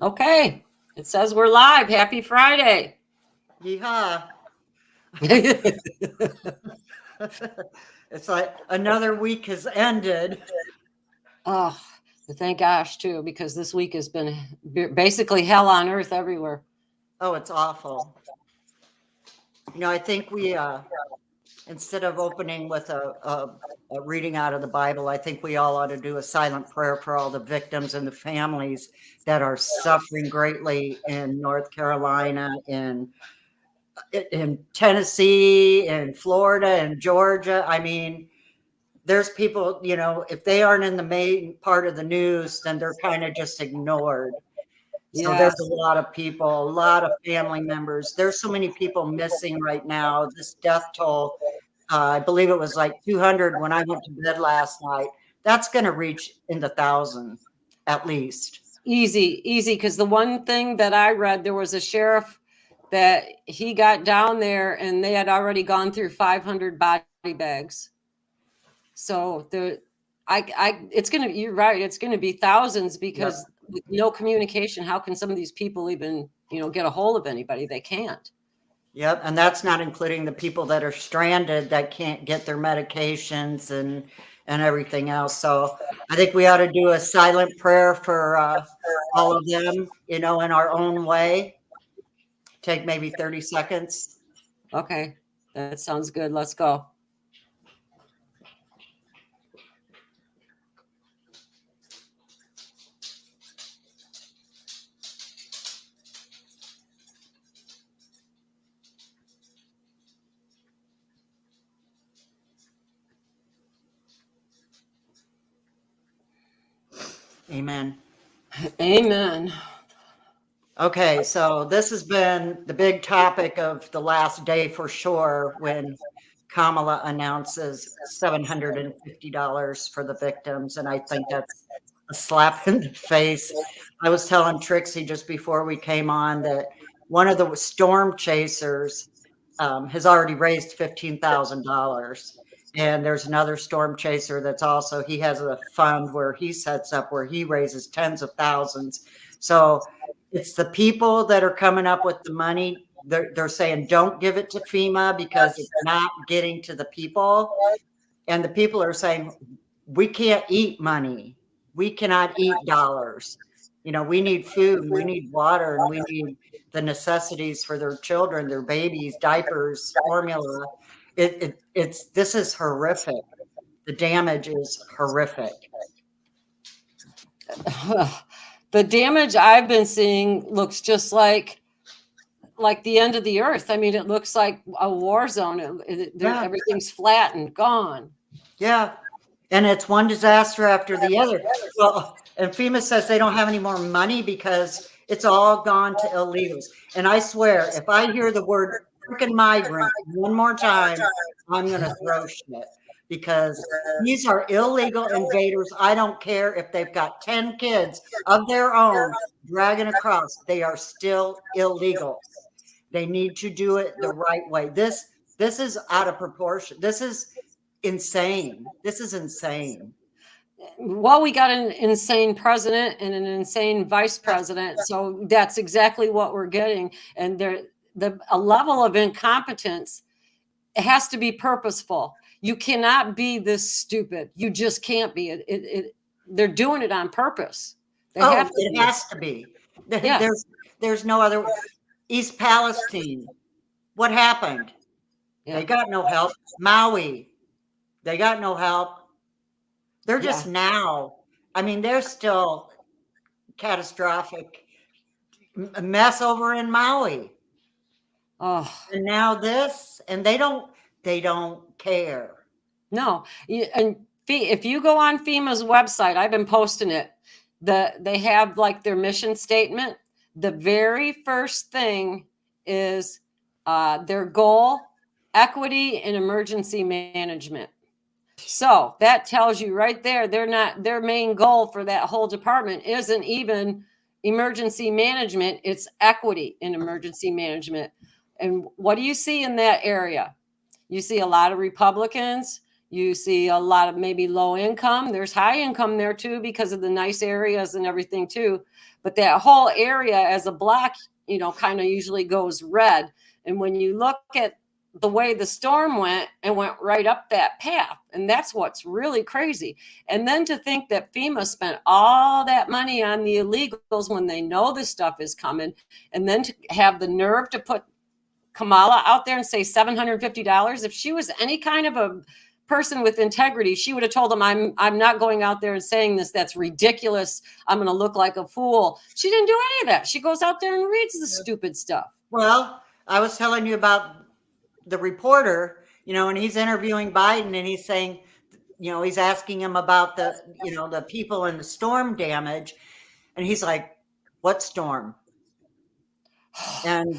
Okay. It says we're live. Happy Friday. Yeehaw. It's like another week has ended. Oh, thank gosh, too, because this week has been basically hell on earth everywhere. Oh, it's awful. I think we, instead of opening with a reading out of the Bible, I think we all ought to do a silent prayer for all the victims and the families that are suffering greatly in North Carolina, in Tennessee, in Florida, and Georgia. I mean, there's people, if they aren't in the main part of the news, then they're kind of just ignored. So Yes. there's a lot of people, a lot of family members. There's so many people missing right now. This death toll, I believe it was like 200 when I went to bed last night. That's going to reach in the thousands at least. Easy. Because the one thing that I read, there was a sheriff that he got down there and they had already gone through 500 body bags. So it's going to, you're right. It's going to be thousands because with no communication, how can some of these people even, get a hold of anybody? They can't. Yep. And that's not including the people that are stranded that can't get their medications and everything else. So I think we ought to do a silent prayer for all of them, in our own way. Take maybe 30 seconds. Okay. That sounds good. Let's go. Amen. Amen. Okay, so this has been the big topic of the last day for sure when Kamala announces $750 for the victims. And I think that's a slap in the face. I was telling Trixie just before we came on that one of the storm chasers has already raised $15,000. And there's another storm chaser that's also, he has a fund where he sets up where he raises tens of thousands. So it's the people that are coming up with the money. They're saying, don't give it to FEMA because it's not getting to the people. And the people are saying, we can't eat money. We cannot eat dollars. We need food and we need water and we need the necessities for their children, their babies, diapers, formula. This is horrific. The damage is horrific. The damage I've been seeing looks just like the end of the earth. I mean, it looks like a war zone. Everything's flat and gone. Yeah. And it's one disaster after the other. Well, and FEMA says they don't have any more money because it's all gone to illegals. And I swear, if I hear the word freaking migrant one more time, I'm going to throw shit because these are illegal invaders. I don't care if they've got 10 kids of their own dragging across. They are still illegal. They need to do it the right way. This is out of proportion. This is insane. This is insane. Well, we got an insane president and an insane vice president. So that's exactly what we're getting. And a level of incompetence, it has to be purposeful. You cannot be this stupid. You just can't be. They're doing it on purpose. It has to be. Yeah. There's no other. East Palestine. What happened? Yeah. They got no help. Maui. They got no help. They're just now. I mean, they're still catastrophic mess over in Maui. Oh. And now this, and they don't care. No. And if you go on FEMA's website, I've been posting it. They have like their mission statement. The very first thing is their goal, equity and emergency management. So that tells you right there, their main goal for that whole department isn't even emergency management. It's equity in emergency management. And what do you see in that area? You see a lot of Republicans. You see a lot of maybe low income. There's high income there too because of the nice areas and everything too. But that whole area as a block, kind of usually goes red. And when you look at the way the storm went, it went right up that path. And that's what's really crazy. And then to think that FEMA spent all that money on the illegals when they know this stuff is coming, and then to have the nerve to put Kamala out there and say $750. If she was any kind of a person with integrity, she would have told him, I'm not going out there and saying this. That's ridiculous. I'm going to look like a fool. She didn't do any of that. She goes out there and reads the stupid stuff. Well, I was telling you about the reporter, and he's interviewing Biden, and he's saying, he's asking him about the people in the storm damage. And he's like, what storm? And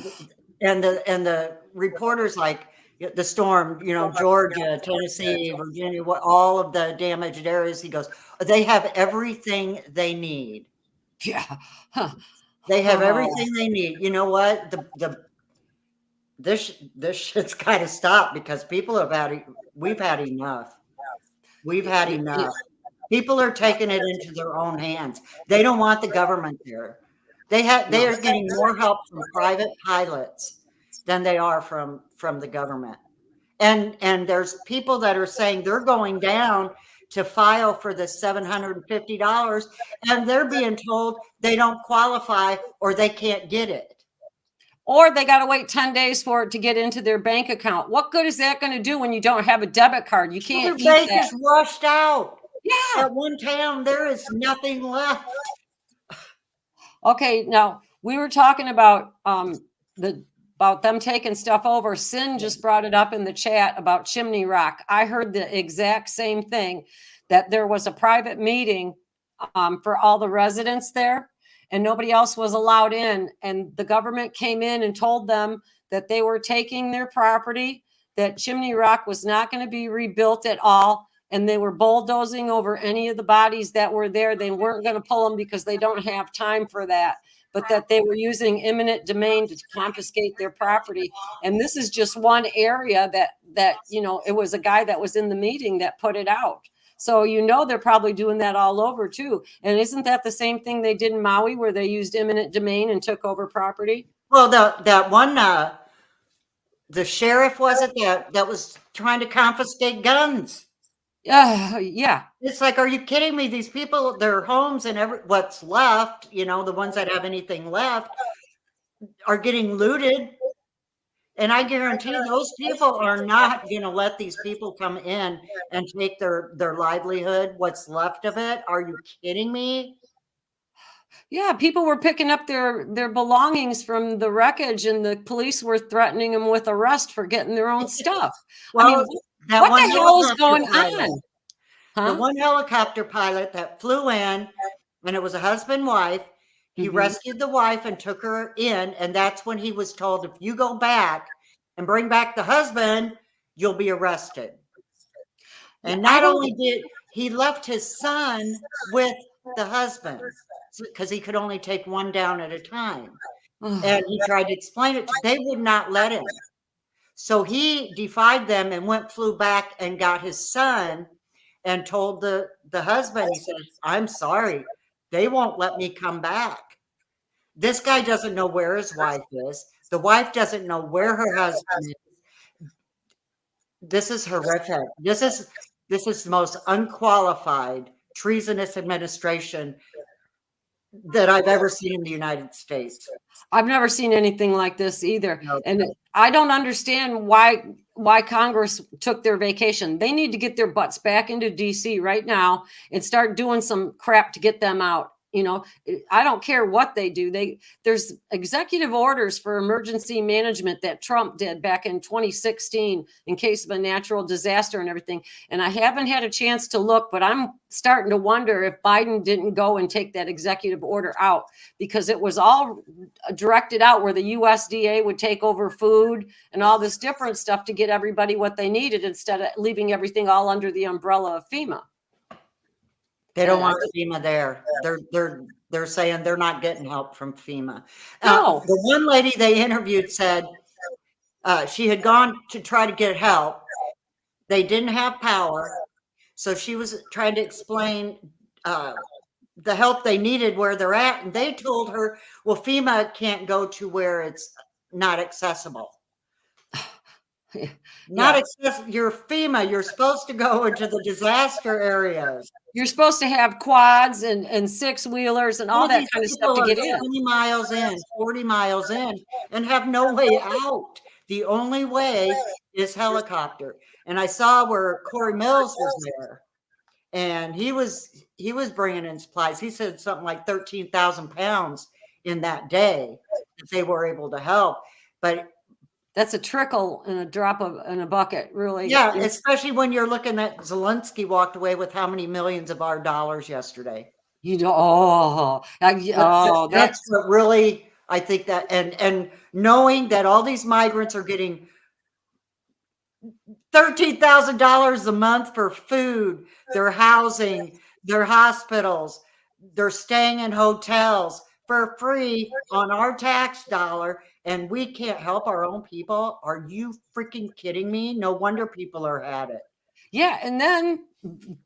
the reporter's like, the storm, Georgia, Tennessee, Virginia, all of the damaged areas. He goes, they have everything they need. Yeah. Huh. They have everything they need. You know what? This shit's got to stop because we've had enough. We've had enough. People are taking it into their own hands. They don't want the government there. They are getting more help from private pilots than they are from the government. And there's people that are saying they're going down to file for the $750, and they're being told they don't qualify or they can't get it. Or they got to wait 10 days for it to get into their bank account. What good is that going to do when you don't have a debit card? You can't. Their bank is rushed out. Yeah. At one town, there is nothing left. Okay, now we were talking about about them taking stuff over. Sin just brought it up in the chat about Chimney Rock. I heard the exact same thing, that there was a private meeting for all the residents there, and nobody else was allowed in. And the government came in and told them that they were taking their property, that Chimney Rock was not going to be rebuilt at all. And they were bulldozing over any of the bodies that were there. They weren't going to pull them because they don't have time for that, but that they were using eminent domain to confiscate their property. And this is just one area that it was a guy that was in the meeting that put it out. So, they're probably doing that all over too. And isn't that the same thing they did in Maui, where they used eminent domain and took over property? Well, that one, the sheriff, was it, that was trying to confiscate guns? Yeah. It's like, are you kidding me? These people, their homes and what's left, the ones that have anything left, are getting looted. And I guarantee those people are not going to let these people come in and take their livelihood, what's left of it. Are you kidding me? Yeah, people were picking up their belongings from the wreckage, and the police were threatening them with arrest for getting their own stuff. Well, what the hell is going on? The one helicopter pilot that flew in, and it was a husband and wife. He rescued the wife and took her in. And that's when he was told, if you go back and bring back the husband, you'll be arrested. And not only did he left his son with the husband, because he could only take one down at a time. And he tried to explain it. They would not let him. So he defied them and flew back and got his son and told the husband, he said, I'm sorry, they won't let me come back. This guy doesn't know where his wife is. The wife doesn't know where her husband is. This is horrific. This is the most unqualified, treasonous administration that I've ever seen in the United States. I've never seen anything like this either. No. And I don't understand why Congress took their vacation. They need to get their butts back into DC right now and start doing some crap to get them out. I don't care what they do. There's executive orders for emergency management that Trump did back in 2016 in case of a natural disaster and everything. And I haven't had a chance to look, but I'm starting to wonder if Biden didn't go and take that executive order out, because it was all directed out where the USDA would take over food and all this different stuff to get everybody what they needed, instead of leaving everything all under the umbrella of FEMA. They don't want FEMA there. They're saying they're not getting help from FEMA. No. The one lady they interviewed said she had gone to try to get help, They didn't have power. So she was trying to explain the help they needed where they're at. And they told her, well, FEMA can't go to where it's not accessible. Not Yeah. accessible. You're FEMA. You're supposed to go into the disaster areas. You're supposed to have quads and six-wheelers and all that these kind of stuff people to are get in. 20 miles in, 40 miles in, and have no way out. The only way is helicopter. And I saw where Corey Mills was there, and he was bringing in supplies. He said something like 13,000 pounds in that day that they were able to help. But That's a trickle in a drop of in a bucket, really. yeah, especially when you're looking at Zelensky walked away with how many millions of our dollars yesterday. You know, oh, That's that's what really, I think that, and knowing that all these migrants are getting $13,000 a month for food, their housing, their hospitals, they're staying in hotels for free on our tax dollar, and we can't help our own people. Are you freaking kidding me? No wonder people are at it. yeah. And then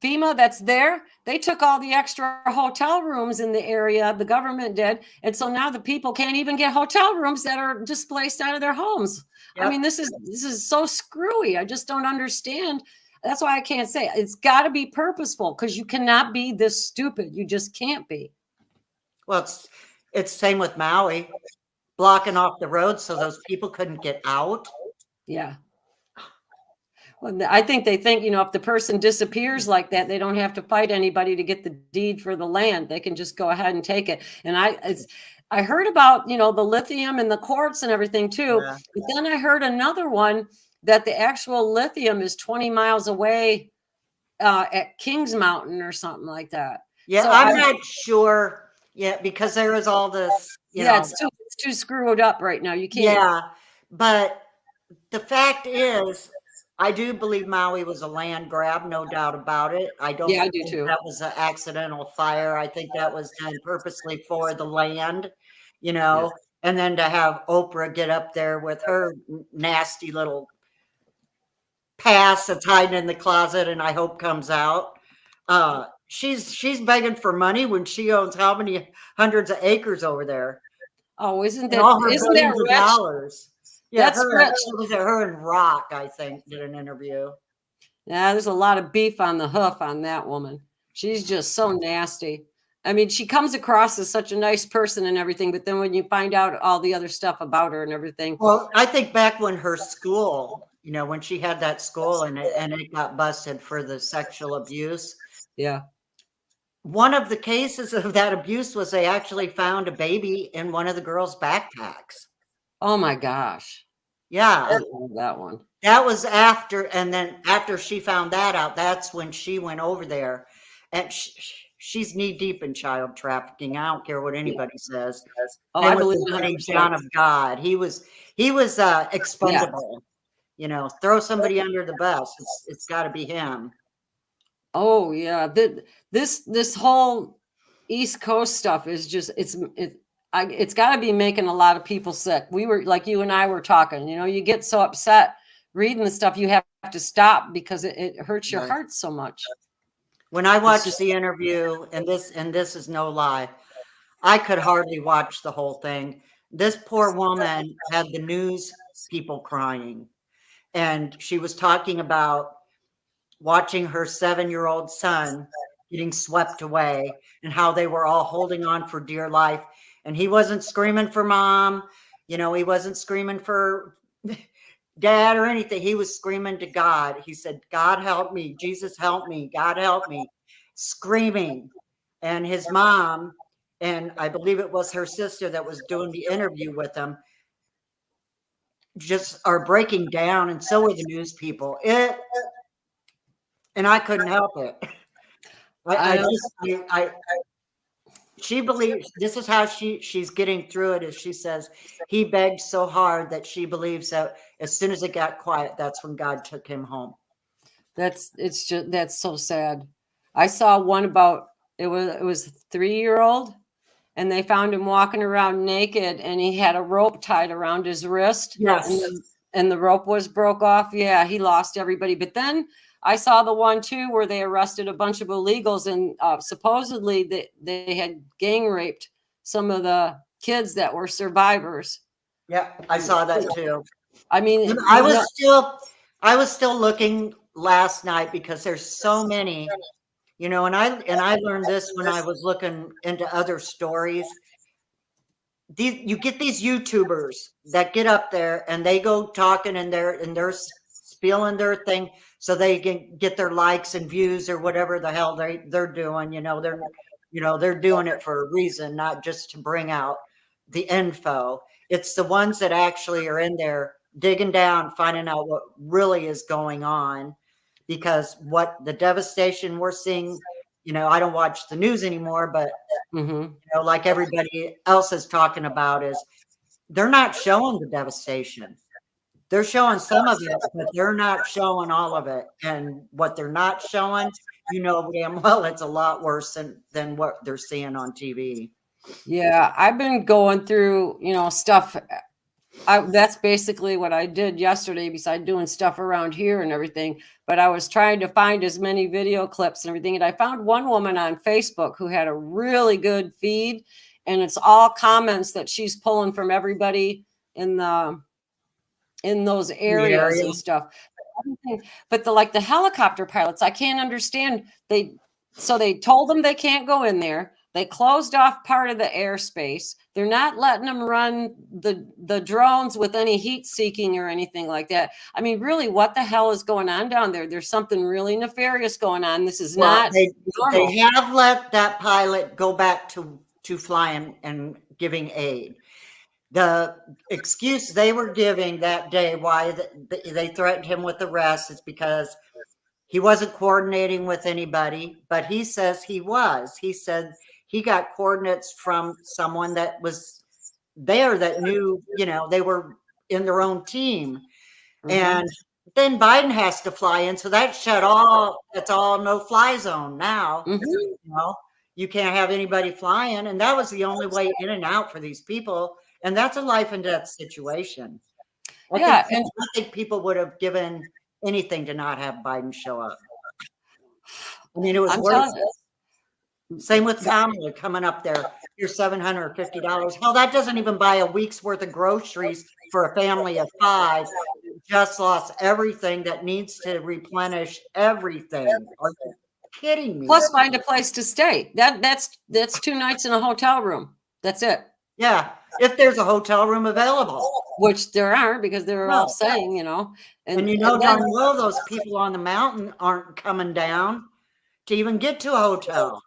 FEMA that's there, they took all the extra hotel rooms in the area, the government did. And so now the people can't even get hotel rooms that are displaced out of their homes. I Yep. mean, this is so screwy. I just don't understand. That's why I can't say it. It's got to be purposeful because you cannot be this stupid. You just can't be. Well, it's same with Maui, blocking off the road so those people couldn't get out. Yeah. Well, I think they think, if the person disappears like that, they don't have to fight anybody to get the deed for the land. They can just go ahead and take it. And I heard about, the lithium and the quartz and everything too. Yeah. But then I heard another one that the actual lithium is 20 miles away at Kings Mountain or something like that. Yeah, So I'm not sure yet because there is all this, it's too screwed up right now. You can't. Yeah, but the fact is, I do believe Maui was a land grab, no doubt about it. I don't Yeah, I do think too. that was an accidental fire. I think that was done purposely for the land, Yeah. and then to have Oprah get up there with her nasty little pass that's hiding in the closet and I hope comes out. She's begging for money when she owns how many hundreds of acres over there? Oh, isn't And all her that billions of rich? dollars. Yeah, That's rich. her and Rock, I think, did an interview. Yeah, there's a lot of beef on the hoof on that woman. She's just so nasty. I mean, she comes across as such a nice person and everything, but then when you find out all the other stuff about her and everything, Well, I think back when her school, when she had that school and it got busted for the sexual abuse. yeah. One of the cases of that abuse was they actually found a baby in one of the girls' backpacks. Oh my gosh. I Yeah, love that one. that was after, and then after she found that out, that's when she went over there, and she's knee deep in child trafficking. I don't care what anybody says. Oh, Same I with believe the it buddy 100%. John of God. He was expendable. Throw somebody under the bus. It's got to be him. Oh yeah. This whole East Coast stuff is just it's got to be making a lot of people sick. We were like you and I were talking. You get so upset reading the stuff, you have to stop because it hurts your Right. heart so much. When I watched the interview, and this is no lie, I could hardly watch the whole thing. This poor woman had the news people crying, and she was talking about watching her 7-year-old son getting swept away and how they were all holding on for dear life. And he wasn't screaming for mom, he wasn't screaming for dad or anything. He was screaming to God. He said, God help me, Jesus help me, God help me, screaming. And his mom, and I believe it was her sister that was doing the interview with him, just are breaking down, and so are the news people. And I couldn't help it. She believes this is how she's getting through it. Is she says he begged so hard that she believes that as soon as it got quiet, that's when God took him home. That's so sad. I saw one about it was a 3-year-old, and they found him walking around naked, and he had a rope tied around his wrist. Yes. And and the rope was broke off. Yeah, he lost everybody. But then I saw the one too where they arrested a bunch of illegals, and supposedly they had gang raped some of the kids that were survivors. Yeah, I saw that too. I mean, And I was still looking last night because there's so many, and I learned this when I was looking into other stories. You get these YouTubers that get up there and they go talking and they're spilling their thing so they can get their likes and views or whatever the hell they're doing. They're doing it for a reason, not just to bring out the info. It's the ones that actually are in there digging down, finding out what really is going on, because what the devastation we're seeing, I don't watch the news anymore, but like everybody else is talking about, is they're not showing the devastation. They're showing some of it, but they're not showing all of it. And what they're not showing, damn well, it's a lot worse than what they're seeing on TV. Yeah, I've been going through, stuff. That's basically what I did yesterday, besides doing stuff around here and everything. But I was trying to find as many video clips and everything. And I found one woman on Facebook who had a really good feed, and it's all comments that she's pulling from everybody in those areas and stuff. But the helicopter pilots, I can't understand. They told them they can't go in there. They closed off part of the airspace. They're not letting them run the drones with any heat seeking or anything like that. I mean, really, what the hell is going on down there? There's something really nefarious going on. This is not normal. They have let that pilot go back to flying and giving aid. The excuse they were giving that day why they threatened him with arrest is because he wasn't coordinating with anybody, but he says he was. He said he got coordinates from someone that was there that knew, they were in their own team. And then Biden has to fly in. So that's all no-fly zone now. You can't have anybody flying. And that was the only way in and out for these people. And that's a life and death situation. I think people would have given anything to not have Biden show up. I mean, it was worth it. Same with Kamala coming up there. Here's $750. Hell, that doesn't even buy a week's worth of groceries for a family of 5. Just lost everything that needs to replenish everything. Are you kidding me? Plus, find a place to stay. That's 2 nights in a hotel room. That's it. Yeah, if there's a hotel room available, which there aren't, because they're all saying, and darn well those people on the mountain aren't coming down to even get to a hotel.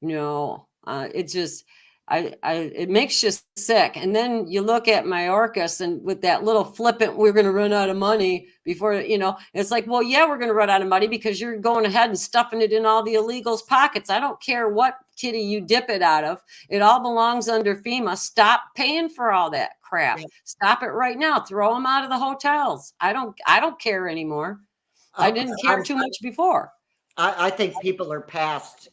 No, it just, it makes you sick. And then you look at Mayorkas and with that little flippant, we're going to run out of money before, it's like, well, yeah, we're going to run out of money because you're going ahead and stuffing it in all the illegals' pockets. I don't care what kitty you dip it out of. It all belongs under FEMA. Stop paying for all that crap. Yeah. Stop it right now. Throw them out of the hotels. I don't care anymore. I didn't care too much before. I think people are past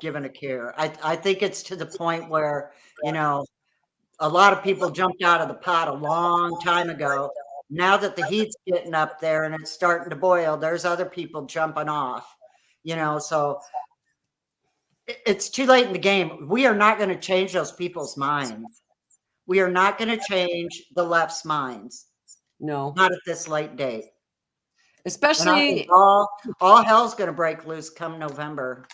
giving a care. I think it's to the point where, a lot of people jumped out of the pot a long time ago. Now that the heat's getting up there and it's starting to boil, there's other people jumping off, so it's too late in the game. We are not going to change those people's minds. We are not going to change the left's minds. No, not at this late date. Especially all hell's going to break loose come November.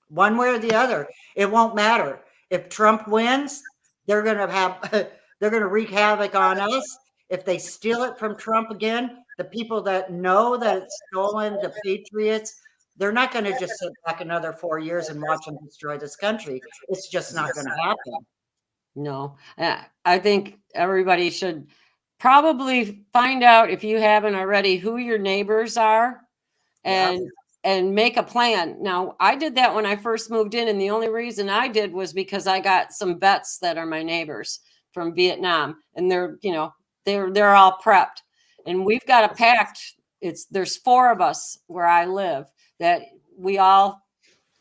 One way or the other, it won't matter. If Trump wins, they're going to wreak havoc on us. If they steal it from Trump again, the people that know that it's stolen, the patriots, they're not going to just sit back another 4 years and watch them destroy this country. It's just not going to happen. No, I think everybody should probably find out, if you haven't already, who your neighbors are and make a plan. Now, I did that when I first moved in, and the only reason I did was because I got some vets that are my neighbors from Vietnam, and they're all prepped, and we've got a pact. There's 4 of us where I live that we all,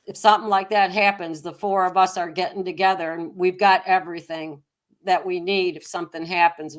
if something like that happens, the 4 of us are getting together, and we've got everything that we need if something happens.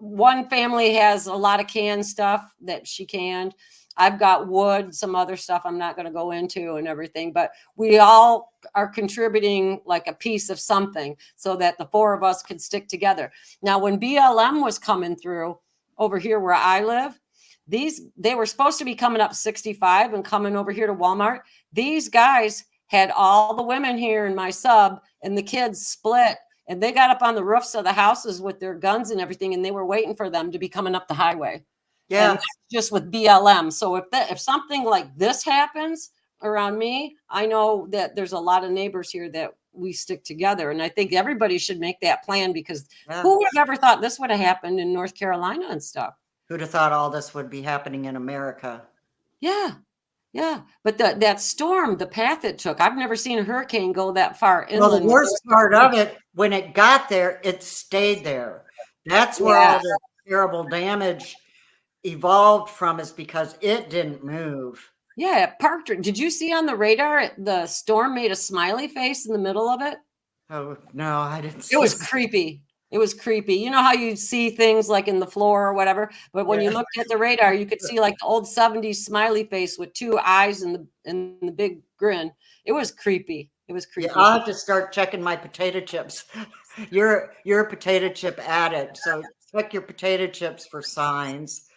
one family has a lot of canned stuff that she canned. I've got wood, some other stuff I'm not going to go into and everything, but we all are contributing like a piece of something so that the four of us could stick together. Now, when BLM was coming through over here where I live, they were supposed to be coming up 65 and coming over here to Walmart. These guys had all the women here in my sub and the kids split, and they got up on the roofs of the houses with their guns and everything, and they were waiting for them to be coming up the highway. Yeah. And just with BLM. So if something like this happens around me, I know that there's a lot of neighbors here that we stick together. And I think everybody should make that plan, because who would have ever thought this would have happened in North Carolina and stuff? Who'd have thought all this would be happening in America? Yeah. Yeah. But that storm, the path it took, I've never seen a hurricane go that far inland. Well, the worst part of it, when it got there, it stayed there. That's where all the terrible damage evolved from, is because it didn't move. Yeah, it parked. Did you see on the radar the storm made a smiley face in the middle of it? Oh no, I didn't see it. Was creepy. It was creepy. You know how you see things like in the floor or whatever, but when you looked at the radar, you could see like the old 70s smiley face with two eyes and the big grin. It was creepy. It was creepy. Yeah, I'll have to start checking my potato chips. You're a potato chip addict, so check your potato chips for signs.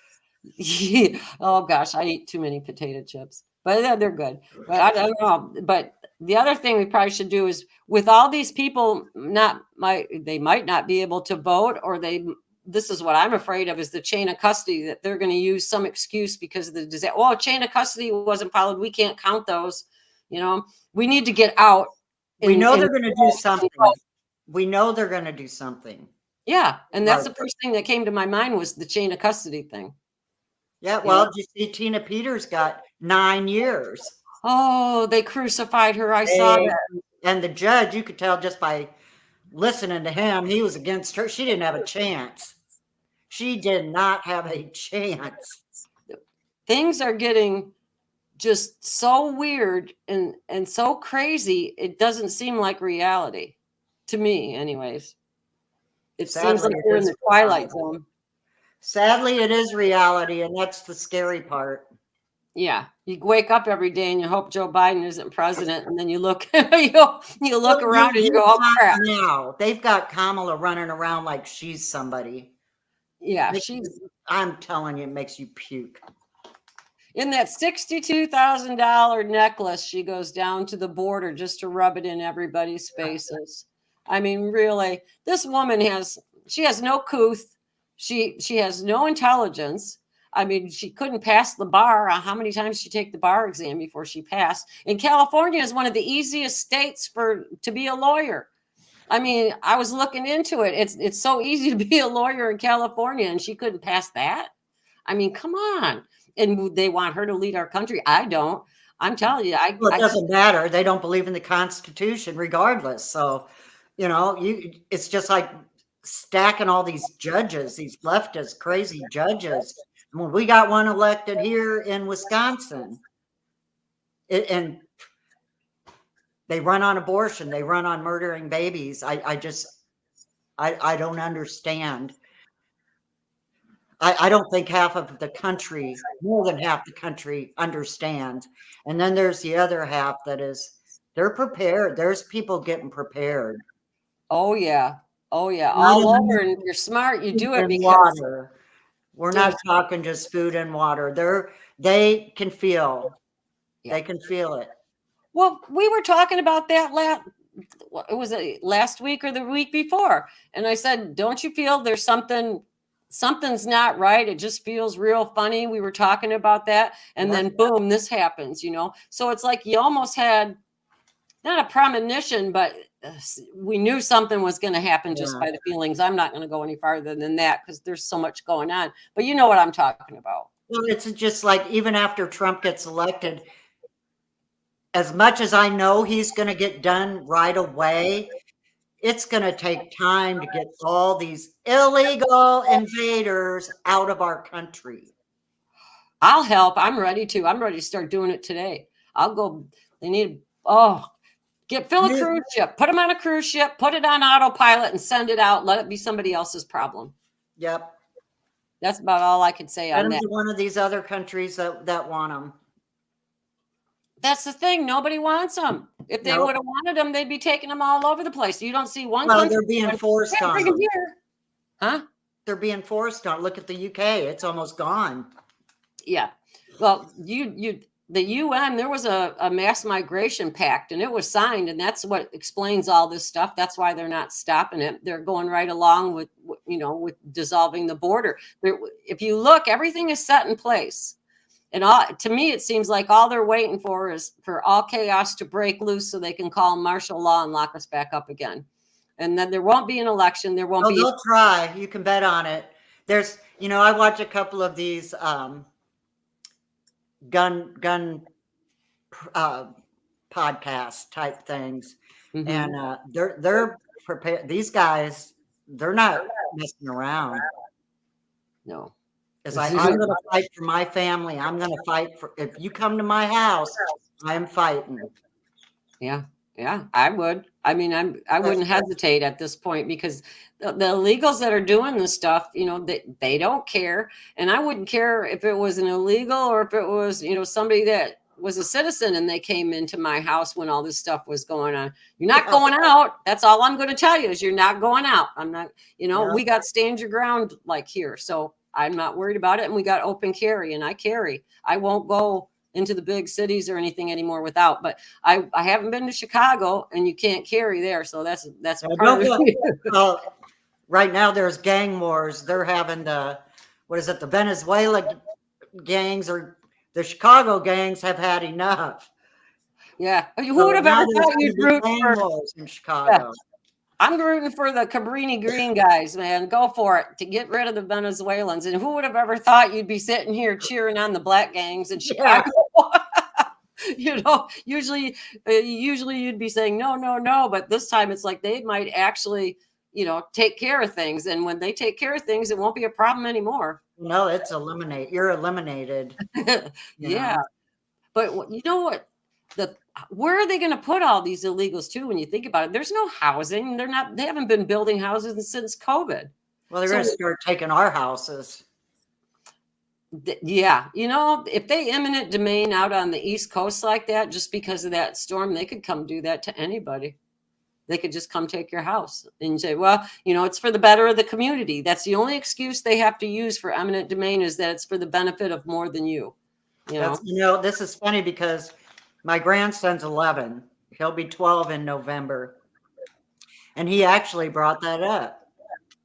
Oh gosh, I eat too many potato chips, but they're good. But I don't know. But the other thing we probably should do is, with all these people, they might not be able to vote, or this is what I'm afraid of, is the chain of custody, that they're going to use some excuse because of the disaster. Oh, chain of custody wasn't followed. We can't count those. We need to get out. We know they're going to do something. We know they're going to do something. Yeah. And that's the first thing that came to my mind, was the chain of custody thing. Yeah. Well, did you see Tina Peters got 9 years? Oh, they crucified her. I saw that. And the judge, you could tell just by listening to him, he was against her. She didn't have a chance. She did not have a chance. Things are getting just so weird and so crazy. It doesn't seem like reality to me, anyways. It seems like we're in the twilight zone. Sadly, it is reality, and that's the scary part. Yeah, you wake up every day and you hope Joe Biden isn't president, and then you look you look around and you go, oh crap. Now they've got Kamala running around like she's somebody. Yeah, I'm telling you, it makes you puke. In that $62,000 necklace, she goes down to the border just to rub it in everybody's faces. I mean, really, this woman has no couth. She has no intelligence. I mean, she couldn't pass the bar. How many times did she take the bar exam before she passed? And California is one of the easiest states to be a lawyer. I mean, I was looking into it. It's so easy to be a lawyer in California, and she couldn't pass that. I mean, come on. And they want her to lead our country. I don't. I'm telling you, it doesn't matter. They don't believe in the Constitution, regardless. So, it's just like stacking all these judges, these leftist crazy judges. I mean, we got one elected here in Wisconsin, and they run on abortion. They run on murdering babies. I don't understand. I don't think half of the country, more than half the country, understands. And then there's the other half that is, they're prepared. There's people getting prepared. Oh yeah. Oh yeah. All over. And you're smart. You do it because water. We're not talking just food and water. They can feel. Yeah. They can feel it. Well, we were talking about that last week or the week before. And I said, don't you feel there's something's not right? It just feels real funny. We were talking about that. And then boom, this happens, So it's like you almost had not a premonition, but we knew something was going to happen just by the feelings. I'm not going to go any farther than that because there's so much going on. But you know what I'm talking about. Well, it's just like, even after Trump gets elected, as much as I know he's going to get done right away, it's going to take time to get all these illegal invaders out of our country. I'll help. I'm ready to start doing it today. I'll go. They need, fill a cruise ship, put them on a cruise ship, put it on autopilot and send it out. Let it be somebody else's problem. Yep. That's about all I can say Send on them that. to one of these other countries that want them. That's the thing. Nobody wants them. If they Nope. would have wanted them, they'd be taking them all over the place. You don't see one Well, country. they're being going, forced "Yeah, on bring 'em them. here." Huh? They're being forced on. Look at the UK. It's almost gone. Yeah. Well, the UN, there was a mass migration pact and it was signed, and that's what explains all this stuff. That's why they're not stopping it. They're going right along with, with dissolving the border. If you look, everything is set in place. And to me, it seems like all they're waiting for is for all chaos to break loose so they can call martial law and lock us back up again. And then there won't be an election. There won't Oh, be. they'll try. You can bet on it. There's, I watch a couple of these gun podcast type things, Mhm. and they're prepared. These guys, they're not messing around. No. It's like, I'm going to fight for my family. I'm going to fight for, if you come to my house, I'm fighting. Yeah. Yeah, I would. I mean, I wouldn't hesitate at this point, because the illegals that are doing this stuff, they don't care. And I wouldn't care if it was an illegal or if it was, somebody that was a citizen and they came into my house when all this stuff was going on. You're not going out. That's all I'm going to tell you, is you're not going out. I'm not, we got stand your ground like here. So I'm not worried about it. And we got open carry, and I carry. I won't go into the big cities or anything anymore without, but I haven't been to Chicago, and you can't carry there. So that's part of it. Well, right now there's gang wars. They're having the Venezuela gangs, or the Chicago gangs have had enough. Yeah. Who would have ever thought you'd root for wars in Chicago? Yeah. I'm rooting for the Cabrini Green guys, man. Go for it, to get rid of the Venezuelans. And who would have ever thought you'd be sitting here cheering on the black gangs in Chicago? Usually you'd be saying no, no, no. But this time it's like they might actually, take care of things. And when they take care of things, it won't be a problem anymore. No, you're eliminated. Yeah. But you know what? Where are they going to put all these illegals too? When you think about it, there's no housing. They haven't been building houses since COVID. Well, they're going to start taking our houses. Yeah. If they eminent domain out on the East Coast like that, just because of that storm, they could come do that to anybody. They could just come take your house and say, well, it's for the better of the community. That's the only excuse they have to use for eminent domain, is that it's for the benefit of more than you. This is funny because my grandson's 11. He'll be 12 in November. And he actually brought that up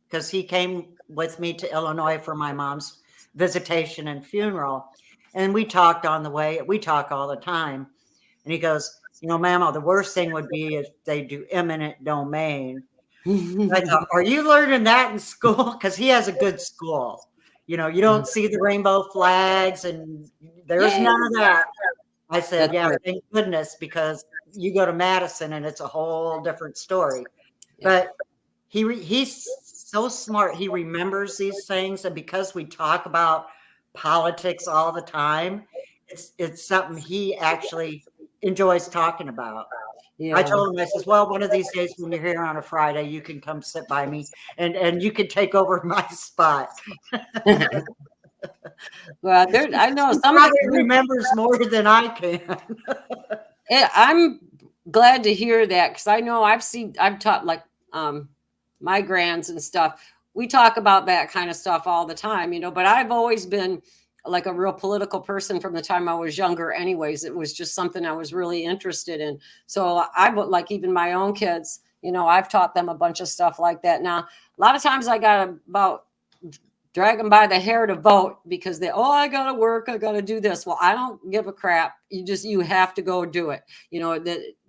because he came with me to Illinois for my mom's visitation and funeral. And we talked on the way. We talk all the time. And he goes, Mama, the worst thing would be if they do eminent domain. I thought, are you learning that in school? Because he has a good school. You don't see the rainbow flags, and there's none of that. I said, yeah, thank goodness, because you go to Madison and it's a whole different story. But he's so smart. He remembers these things. And because we talk about politics all the time, it's something he actually enjoys talking about. Yeah. I told him, I says, well, one of these days when you're here on a Friday, you can come sit by me and you can take over my spot. Well, I know somebody remembers more than I can. I'm glad to hear that, because I know I've taught like my grands and stuff. We talk about that kind of stuff all the time, but I've always been like a real political person from the time I was younger anyways. It was just something I was really interested in. So I would, like, even my own kids, I've taught them a bunch of stuff like that. Now, a lot of times I got about drag them by the hair to vote, because I got to work, I got to do this. Well, I don't give a crap. You have to go do it.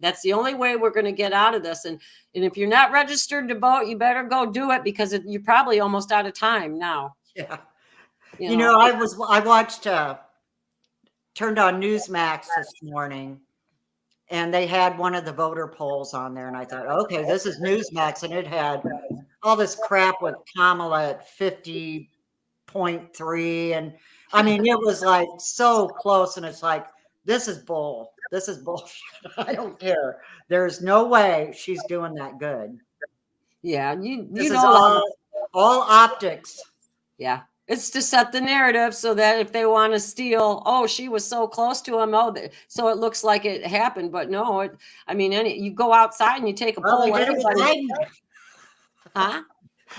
That's the only way we're going to get out of this. And if you're not registered to vote, you better go do it, because you're probably almost out of time now. Yeah. I watched, turned on Newsmax this morning, and they had one of the voter polls on there. And I thought, okay, this is Newsmax. And it had all this crap with Kamala at 50.3. And I mean, it was like so close. And it's like, this is bull. This is bullshit. I don't care. There's no way she's doing that good. Yeah. This is all optics. Yeah. It's to set the narrative so that if they want to steal, oh, she was so close to him, oh, so it looks like it happened. But no, I mean, you go outside and you take a Well, they poll, did it with everybody, Biden. huh?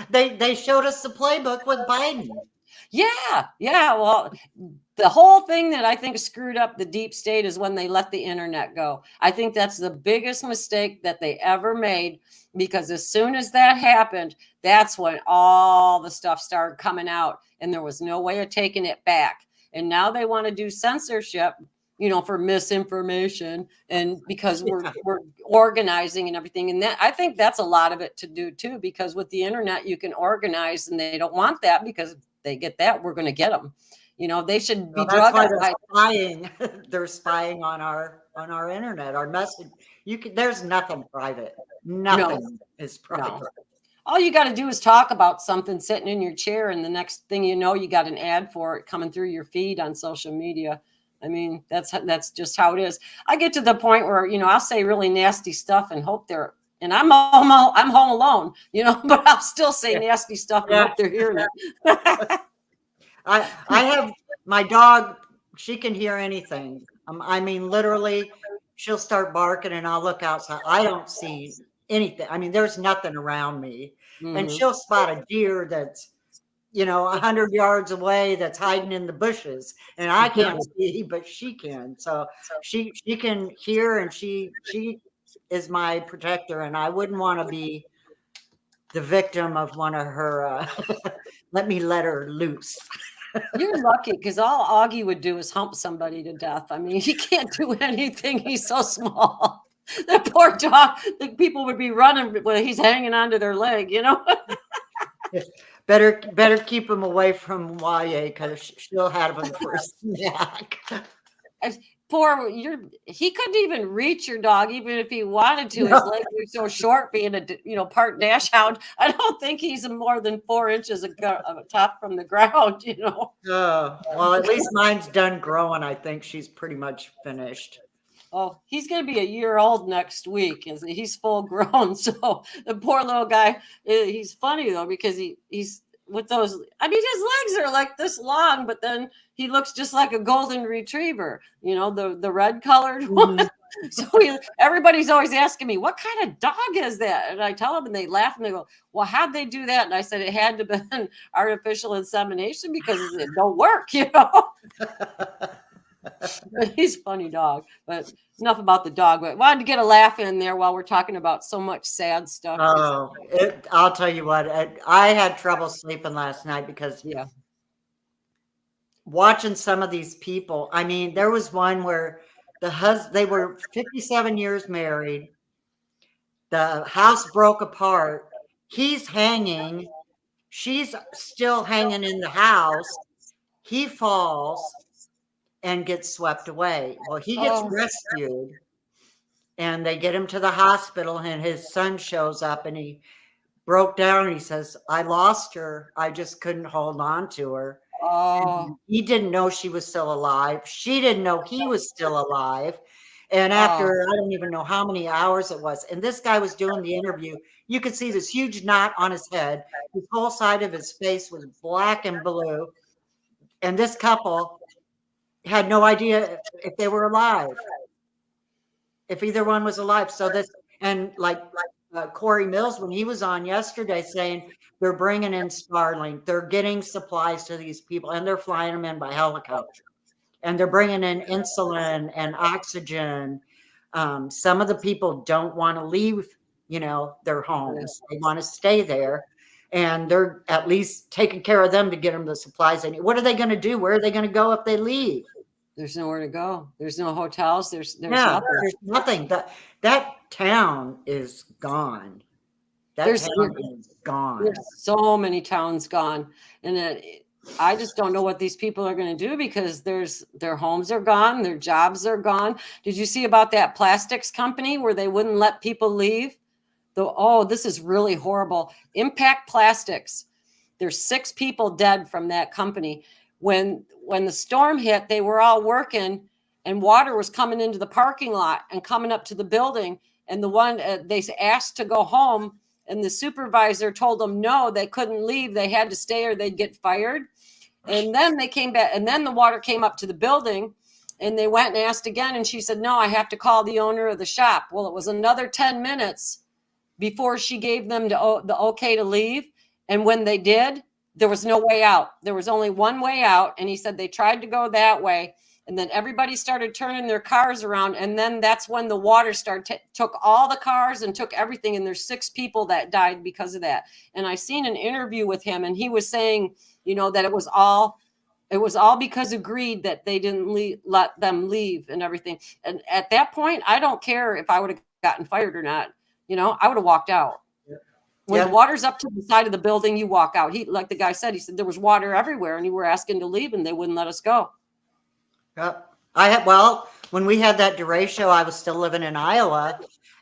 They showed us the playbook with Biden. Yeah, yeah. Well, the whole thing that I think screwed up the deep state is when they let the internet go. I think that's the biggest mistake that they ever made, because as soon as that happened, that's when all the stuff started coming out and there was no way of taking it back. And now they want to do censorship, for misinformation, and because we're organizing and everything. And that, I think that's a lot of it to do too, because with the internet you can organize, and they don't want that, because they get that, we're going to get them. They should be Well, that's drug why out. they're spying. They're spying on our internet, our message. There's nothing private. Nothing is private. No. All you got to do is talk about something sitting in your chair, and the next thing you know, you got an ad for it coming through your feed on social media. I mean, that's just how it is. I get to the point where, I'll say really nasty stuff and hope and I'm home alone, but I'll still say nasty stuff and hope they're hearing it. I have my dog. She can hear anything. I mean, literally, she'll start barking and I'll look outside. I don't see anything. I mean, there's nothing around me. And she'll spot a deer that's, 100 yards away that's hiding in the bushes, and I can't see, but she can. So she can hear, and she is my protector, and I wouldn't want to be the victim of one of her let her loose. You're lucky, because all Augie would do is hump somebody to death. I mean, he can't do anything. He's so small. That poor dog, the people would be running when he's hanging onto their leg, Better keep him away from YA, because she'll have him for a snack. He couldn't even reach your dog, even if he wanted to. His legs are so short, being a part dash hound. I don't think he's more than 4 inches of top from the ground, Well, at least mine's done growing. I think she's pretty much finished. Oh, he's going to be a year old next week. He's full grown. So the poor little guy, he's funny though, because he's with those. I mean, his legs are like this long, but then he looks just like a golden retriever, the red colored one. So everybody's always asking me, what kind of dog is that? And I tell them, and they laugh and they go, well, how'd they do that? And I said, it had to have been artificial insemination, because it don't work, But he's a funny dog. But enough about the dog. But wanted to get a laugh in there while we're talking about so much sad stuff. Oh, I'll tell you what. I had trouble sleeping last night because watching some of these people. I mean, there was one where they were 57 years married. The house broke apart. He's hanging. She's still hanging in the house. He falls and gets swept away. Well, he gets rescued, and they get him to the hospital, and his son shows up, and he broke down, and he says, I lost her. I just couldn't hold on to her. Oh. He didn't know she was still alive. She didn't know he was still alive. And after, I don't even know how many hours it was, and this guy was doing the interview, you could see this huge knot on his head. His whole side of his face was black and blue. And this couple had no idea if they were alive, if either one was alive. So this, and like Corey Mills, when he was on yesterday, saying they're bringing in Starlink, they're getting supplies to these people, and they're flying them in by helicopter, and they're bringing in insulin and oxygen. Some of the people don't want to leave, their homes. They want to stay there. And they're at least taking care of them to get them the supplies they need. What are they going to do? Where are they going to go if they leave? There's nowhere to go. There's no hotels. There's nothing. There's nothing. That town is gone. There's so many towns gone. And I just don't know what these people are going to do, because their homes are gone. Their jobs are gone. Did you see about that plastics company where they wouldn't let people leave? This is really horrible. Impact Plastics. There's 6 people dead from that company. When the storm hit, they were all working, and water was coming into the parking lot and coming up to the building. And the one they asked to go home, and the supervisor told them no, they couldn't leave. They had to stay or they'd get fired. And then they came back, and then the water came up to the building, and they went and asked again. And she said, no, I have to call the owner of the shop. Well, it was another 10 minutes before she gave them the okay to leave. And when they did, there was no way out. There was only one way out. And he said they tried to go that way. And then everybody started turning their cars around. And then that's when the water started, took all the cars and took everything. And there's 6 people that died because of that. And I seen an interview with him, and he was saying, you know, that it was all because of greed that they didn't let them leave and everything. And at that point, I don't care if I would have gotten fired or not. You know, I would have walked out. When the water's up to the side of the building, you walk out. He, like the guy said, he said there was water everywhere, and you were asking to leave, and they wouldn't let us go. Yep. When we had that derecho, I was still living in Iowa,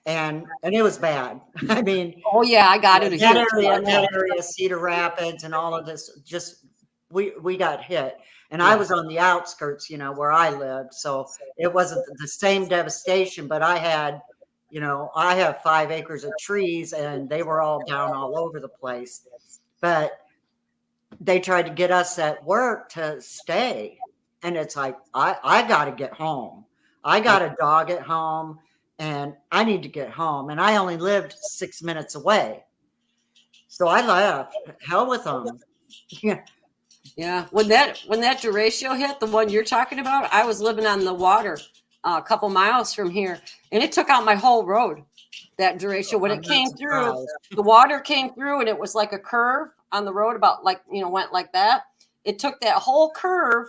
and it was bad. I mean, oh yeah, I got it. That area, Cedar Rapids, and all of this, just we got hit. And I was on the outskirts, you know, where I lived, so it wasn't the same devastation. But I had, you know, I have 5 acres of trees, and they were all down all over the place. But they tried to get us at work to stay. And it's like, I got to get home. I got a dog at home, and I need to get home. And I only lived 6 minutes away. So I left. Hell with them. Yeah. Yeah. When that derecho hit, the one you're talking about, I was living on the water a couple miles from here, and it took out my whole road. That derecho, when it came through, the water came through, and it was like a curve on the road, about like, you know, went like that. It took that whole curve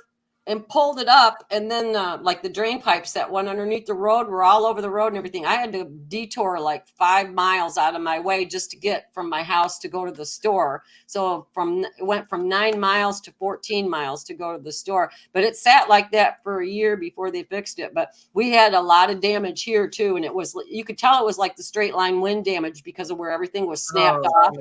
and pulled it up, and then like the drain pipes that went underneath the road were all over the road and everything. I had to detour like 5 miles out of my way just to get from my house to go to the store. So it went from 9 miles to 14 miles to go to the store. But it sat like that for a year before they fixed it. But we had a lot of damage here too, and it was, you could tell it was like the straight line wind damage because of where everything was snapped off,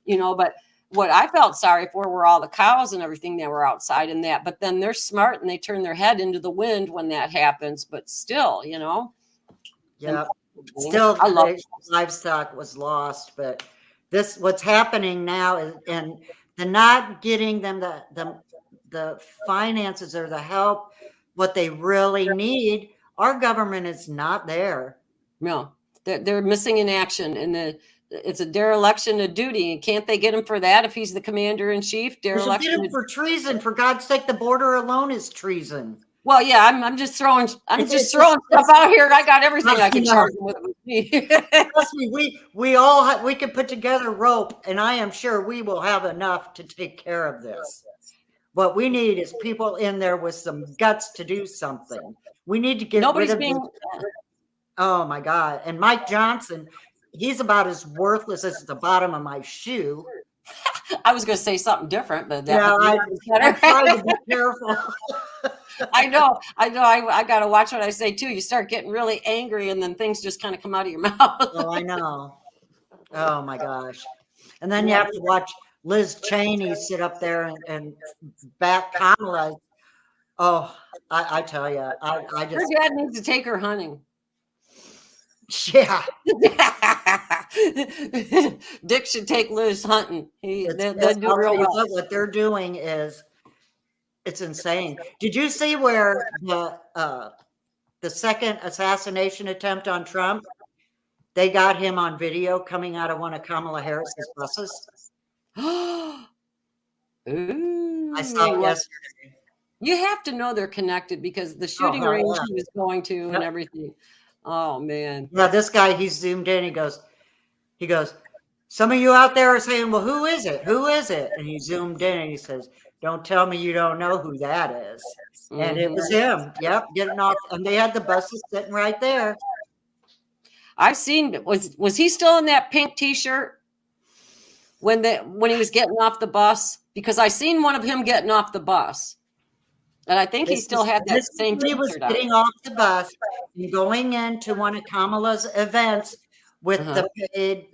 you know. But what I felt sorry for were all the cows and everything that were outside in that. But then they're smart, and they turn their head into the wind when that happens. But still, you know. Yeah. Still, I love livestock was lost. But what's happening now is, and the not getting them the finances or the help, what they really need. Our government is not there. No, they're missing in action, and it's a dereliction of duty. And can't they get him for that if he's the commander in chief? Dereliction for treason. For God's sake, the border alone is treason. Well, yeah, I'm just throwing stuff out here. I got everything I can charge them with. Trust me, we can put together rope, and I am sure we will have enough to take care of this. What we need is people in there with some guts to do something. We need to get rid of this. Oh my God! And Mike Johnson. He's about as worthless as the bottom of my shoe. I was going to say something different, but I try to be careful. I know. I got to watch what I say too. You start getting really angry, and then things just kind of come out of your mouth. Oh, I know. Oh my gosh! And then you have to watch Liz Cheney sit up there and back Kamala. Oh, I tell you, I just. Her dad needs to take her hunting. Yeah. Dick should take Liz hunting. What they're doing is, it's insane. Did you see where the second assassination attempt on Trump, they got him on video coming out of one of Kamala Harris's buses? Ooh. I saw it yesterday. You have to know they're connected, because the shooting range he was going to and everything. Oh man. Yeah, this guy, he zoomed in, he goes, some of you out there are saying, well, who is it? Who is it? And he zoomed in and he says, don't tell me you don't know who that is. Mm-hmm. And it was him. Yep, getting off. And they had the buses sitting right there. I've seen, was he still in that pink t-shirt when he was getting off the bus? Because I seen one of him getting off the bus. And I think he still had that same t-shirt. He was getting off the bus and going into one of Kamala's events with the paid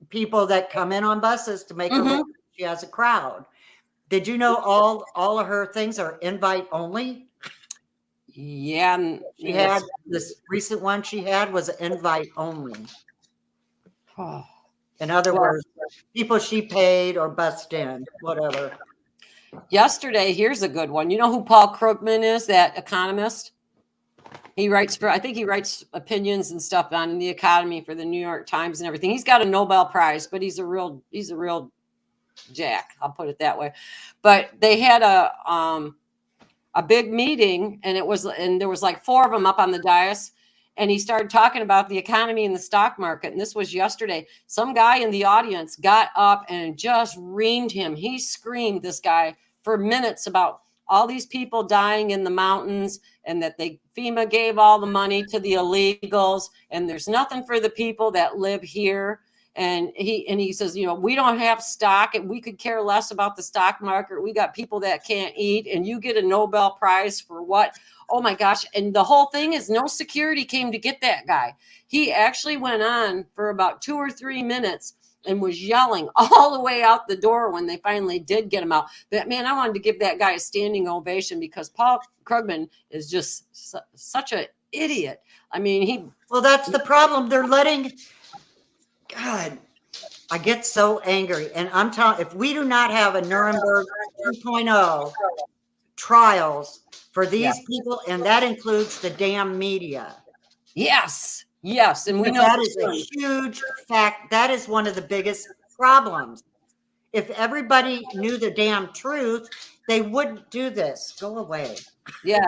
people that come in on buses to make her look like she has a crowd. Did you know all of her things are invite only? Yeah. She had this recent one she had was invite only. Oh. In other Well, words, people she paid or bust in, whatever. yesterday, here's a good one. You know who Paul Krugman is, that economist? He writes for, I think he writes opinions and stuff on the economy for the New York Times and everything. He's got a Nobel Prize, but he's a real jack. I'll put it that way. But they had a big meeting, and there was like 4 of them up on the dais, and he started talking about the economy and the stock market. And this was yesterday. Some guy in the audience got up and just reamed him. He screamed, this guy, for minutes about all these people dying in the mountains, and that FEMA gave all the money to the illegals, and there's nothing for the people that live here. And he says, you know, we don't have stock, and we could care less about the stock market. We got people that can't eat, and you get a Nobel Prize for what? Oh my gosh. And the whole thing is no security came to get that guy. He actually went on for about 2 or 3 minutes and was yelling all the way out the door when they finally did get him out. But man, I wanted to give that guy a standing ovation, because Paul Krugman is just such an idiot. I mean, well, that's the problem. They're letting, God, I get so angry. And I'm telling, if we do not have a Nuremberg 2.0 trials for these people, and that includes the damn media. Yes. And we know that is a huge fact. That is one of the biggest problems. If everybody knew the damn truth, they wouldn't do this. Go away. Yeah,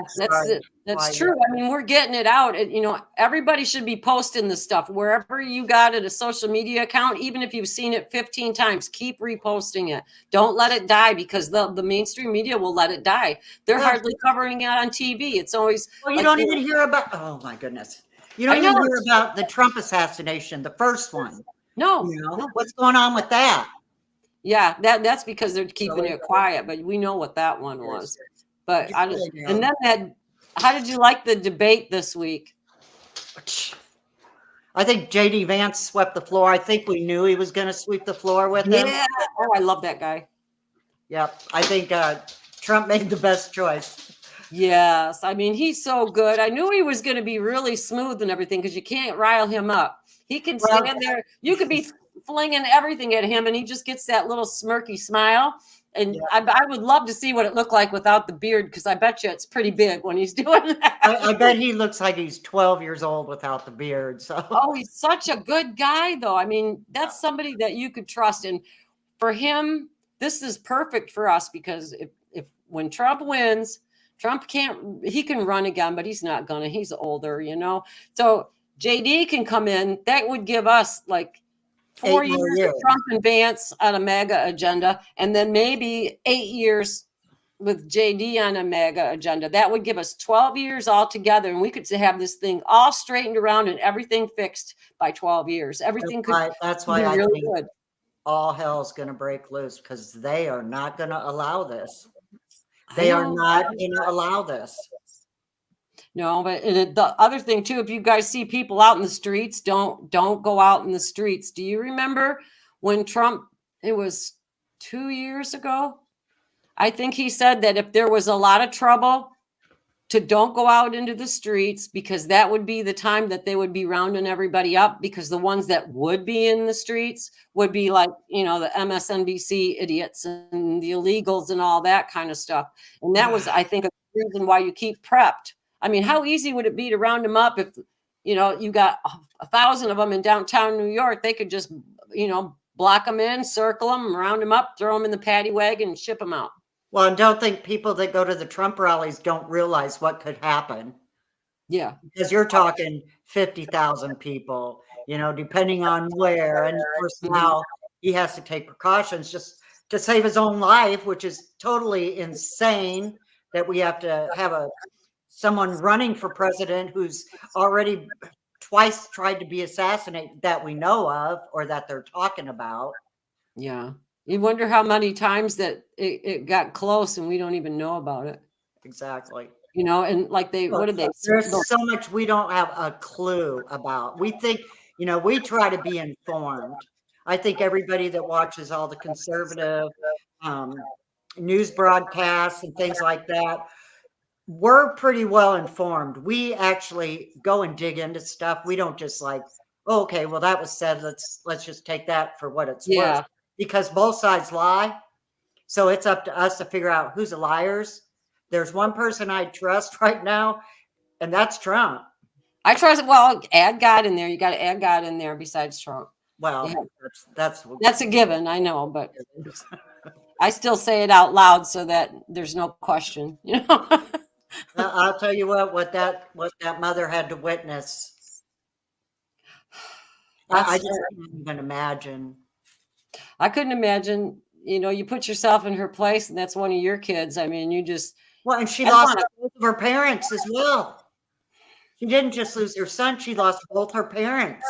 that's true. I mean, we're getting it out. You know, everybody should be posting this stuff wherever you got it, a social media account. Even if you've seen it 15 times, keep reposting it. Don't let it die, because the mainstream media will let it die. They're hardly covering it on TV. It's always, well, you don't even hear about, oh my goodness. You don't even hear about the Trump assassination, the first one. No. You know, what's going on with that? Yeah, that's because they're keeping it quiet, but we know what that one was. But and then how did you like the debate this week? I think JD Vance swept the floor. I think we knew he was going to sweep the floor with him. Yeah. Oh, I love that guy. Yep. I think Trump made the best choice. Yes. I mean, he's so good. I knew he was going to be really smooth and everything, because you can't rile him up. He can stand there. You could be flinging everything at him, and he just gets that little smirky smile. And I would love to see what it looked like without the beard, because I bet you it's pretty big when he's doing that. I bet he looks like he's 12 years old without the beard. So. Oh, he's such a good guy, though. I mean, that's somebody that you could trust. And for him, this is perfect for us, because if when Trump wins, he can run again, but he's not gonna. He's older, you know. So JD can come in. That would give us like 4 years of Trump and Vance on a MAGA agenda, and then maybe 8 years with JD on a MAGA agenda. That would give us 12 years altogether, and we could have this thing all straightened around and everything fixed by 12 years. Everything that's why I really think good. All hell's going to break loose, because they are not going to allow this. They are not going to allow this. No, but the other thing too, if you guys see people out in the streets, don't go out in the streets. Do you remember when Trump, it was 2 years ago, I think he said that if there was a lot of trouble, to don't go out into the streets, because that would be the time that they would be rounding everybody up, because the ones that would be in the streets would be like, you know, the MSNBC idiots and the illegals and all that kind of stuff. And that was, I think, a reason why you keep prepped. I mean, how easy would it be to round them up if, you know, you got 1,000 of them in downtown New York? They could just, you know, block them in, circle them, round them up, throw them in the paddy wagon, and ship them out. Well, and don't think people that go to the Trump rallies don't realize what could happen. Yeah. Because you're talking 50,000 people, you know, depending on where. And of course, now he has to take precautions just to save his own life, which is totally insane that we have to have someone running for president who's already twice tried to be assassinated that we know of, or that they're talking about. Yeah. You wonder how many times that it got close and we don't even know about it. Exactly. You know, and like what did they say? There's so much we don't have a clue about. We think, you know, we try to be informed. I think everybody that watches all the conservative news broadcasts and things like that, we're pretty well informed. We actually go and dig into stuff. We don't just like Oh, okay, well, that was said. Let's just take that for what it's worth, Yeah. because both sides lie. So it's up to us to figure out who's the liars. There's one person I trust right now, and that's Trump. I trust, well, add God in there. You got to add God in there besides Trump. Well, Yeah. that's That's a given, I know, but I still say it out loud so that there's no question, you know. I'll tell you what that mother had to witness. I just can't even imagine. I couldn't imagine, you know, you put yourself in her place and that's one of your kids. I mean, you just, Well, and she I lost wanna, both of her parents as well. She didn't just lose her son, she lost both her parents.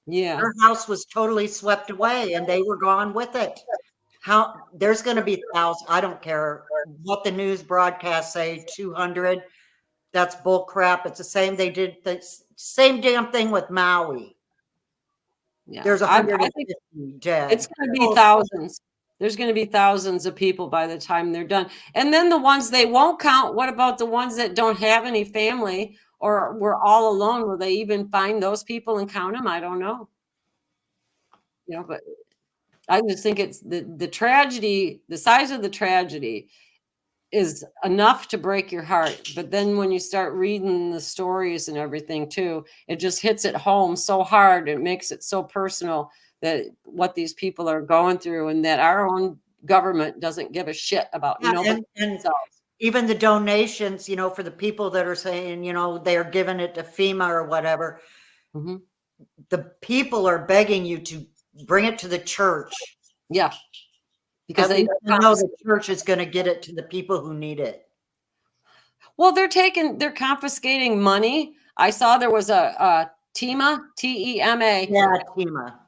yeah. Her house was totally swept away and they were gone with it. How there's going to be thousands. I don't care what the news broadcasts say, 200. That's bull crap. It's the same. They did the same damn thing with Maui. Yeah. There's I 150 think dead. it's going to be thousands. There's going to be thousands of people by the time they're done. And then the ones they won't count, what about the ones that don't have any family or were all alone? Will they even find those people and count them? I don't know. You know, but I just think it's the tragedy, the size of the tragedy is enough to break your heart. But then when you start reading the stories and everything too, it just hits it home so hard. It makes it so personal that what these people are going through and that our own government doesn't give a shit about Yeah, nobody and themselves. even the donations, for the people that are saying, they're giving it to FEMA or whatever, Mhm. the people are begging you to bring it to the church. Yeah. Because At they least you know the church is going to get it to the people who need it. well, they're confiscating money. I saw there was a TEMA, TEMA. Yeah, FEMA.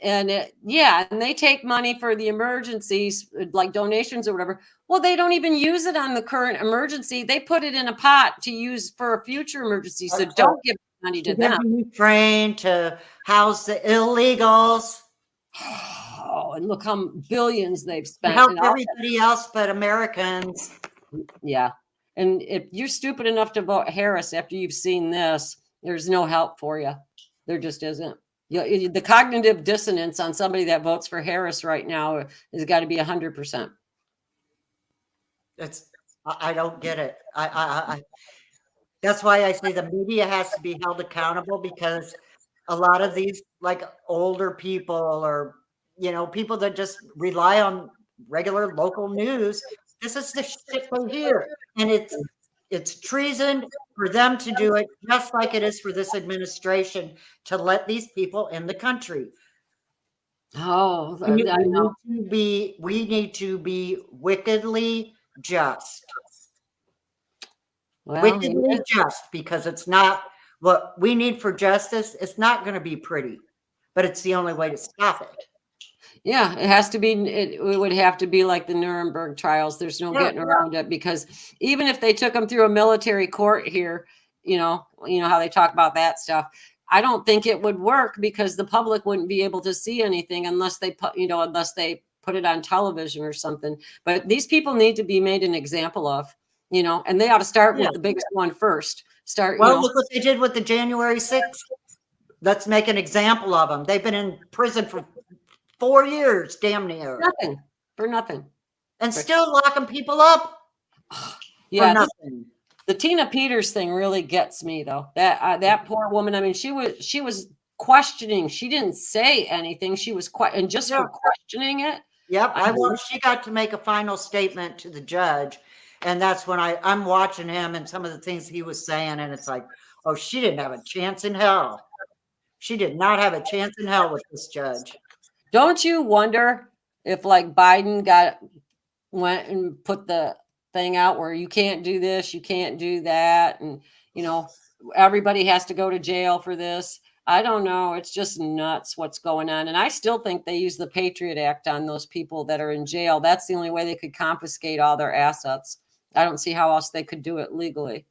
And and they take money for the emergencies, like donations or whatever. Well, they don't even use it on the current emergency. They put it in a pot to use for a future emergency. So don't give money to them. Ukraine to house the illegals. Oh, and look how billions they've spent. Help everybody else but Americans. Yeah. And if you're stupid enough to vote Harris after you've seen this, there's no help for you. There just isn't. The cognitive dissonance on somebody that votes for Harris right now has got to be 100%. I don't get it. That's why I say the media has to be held accountable, because a lot of these like older people or people that just rely on regular local news, this is the shit they hear, and it's treason for them to do it, just like it is for this administration to let these people in the country. Oh, I know. We need to be wickedly just. Well, Wickedly just, because it's not what we need for justice. It's not going to be pretty, but it's the only way to stop it. Yeah, it has to be. It would have to be like the Nuremberg trials. There's no getting around it, because even if they took them through a military court here, you know how they talk about that stuff. I don't think it would work, because the public wouldn't be able to see anything unless they put it on television or something. But these people need to be made an example of, and they ought to start with the biggest one first. Look what they did with the January 6th. Let's make an example of them. They've been in prison for 4 years, damn near. For nothing. And still locking people up. Yeah. For nothing. The Tina Peters thing really gets me, though. That poor woman. I mean, she was questioning. She didn't say anything. She was and just for questioning it. Yep. She got to make a final statement to the judge. And that's when I'm watching him and some of the things he was saying. And it's like, oh, she didn't have a chance in hell. She did not have a chance in hell with this judge. Don't you wonder if like Biden went and put the thing out where you can't do this, you can't do that, and everybody has to go to jail for this? I don't know. It's just nuts what's going on. And I still think they use the Patriot Act on those people that are in jail. That's the only way they could confiscate all their assets. I don't see how else they could do it legally.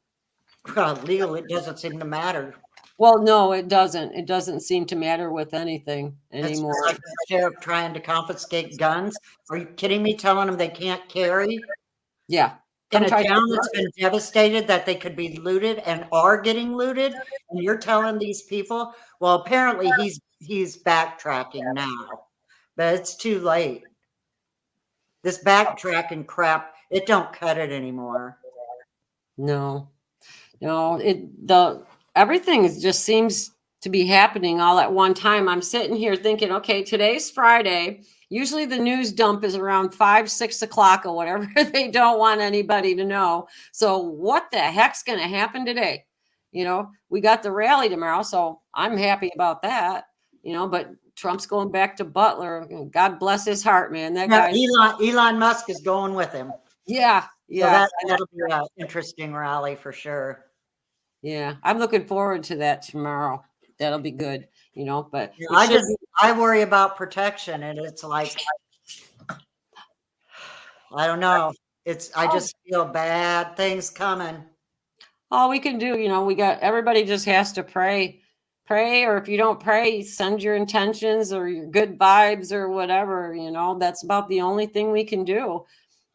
Legally, it doesn't seem to matter. Well, no, it doesn't. It doesn't seem to matter with anything anymore. It's like the sheriff trying to confiscate guns. Are you kidding me? Telling them they can't carry? Yeah. in a tried to- town that's been devastated that they could be looted and are getting looted, and you're telling these people, well, apparently he's backtracking now, but it's too late. This backtracking crap, it don't cut it anymore. No, everything just seems to be happening all at one time. I'm sitting here thinking, okay, today's Friday. Usually the news dump is around 5, 6 o'clock or whatever. They don't want anybody to know. So what the heck's going to happen today? We got the rally tomorrow, so I'm happy about that. But Trump's going back to Butler. God bless his heart, man. That Now, guy. Elon Musk is going with him. Yeah, So yeah, that'll be an interesting rally for sure. yeah. I'm looking forward to that tomorrow. That'll be good. But I worry about protection, and it's like, I don't know. I just feel bad things coming. all we can do, everybody just has to pray, or if you don't pray, send your intentions or your good vibes or whatever. That's about the only thing we can do.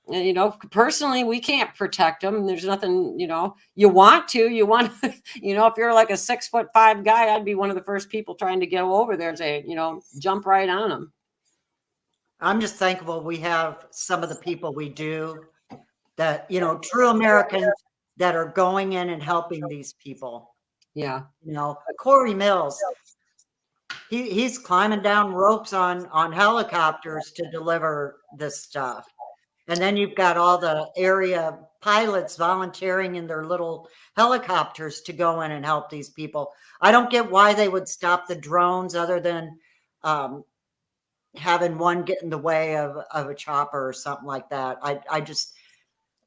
And, personally, we can't protect them. There's nothing, you want to, if you're like a 6'5" guy, I'd be one of the first people trying to go over there and say, jump right on them. I'm just thankful we have some of the people we do that, true Americans that are going in and helping these people. Yeah. Corey Mills, he's climbing down ropes on helicopters to deliver this stuff. And then you've got all the area pilots volunteering in their little helicopters to go in and help these people. I don't get why they would stop the drones other than having one get in the way of a chopper or something like that.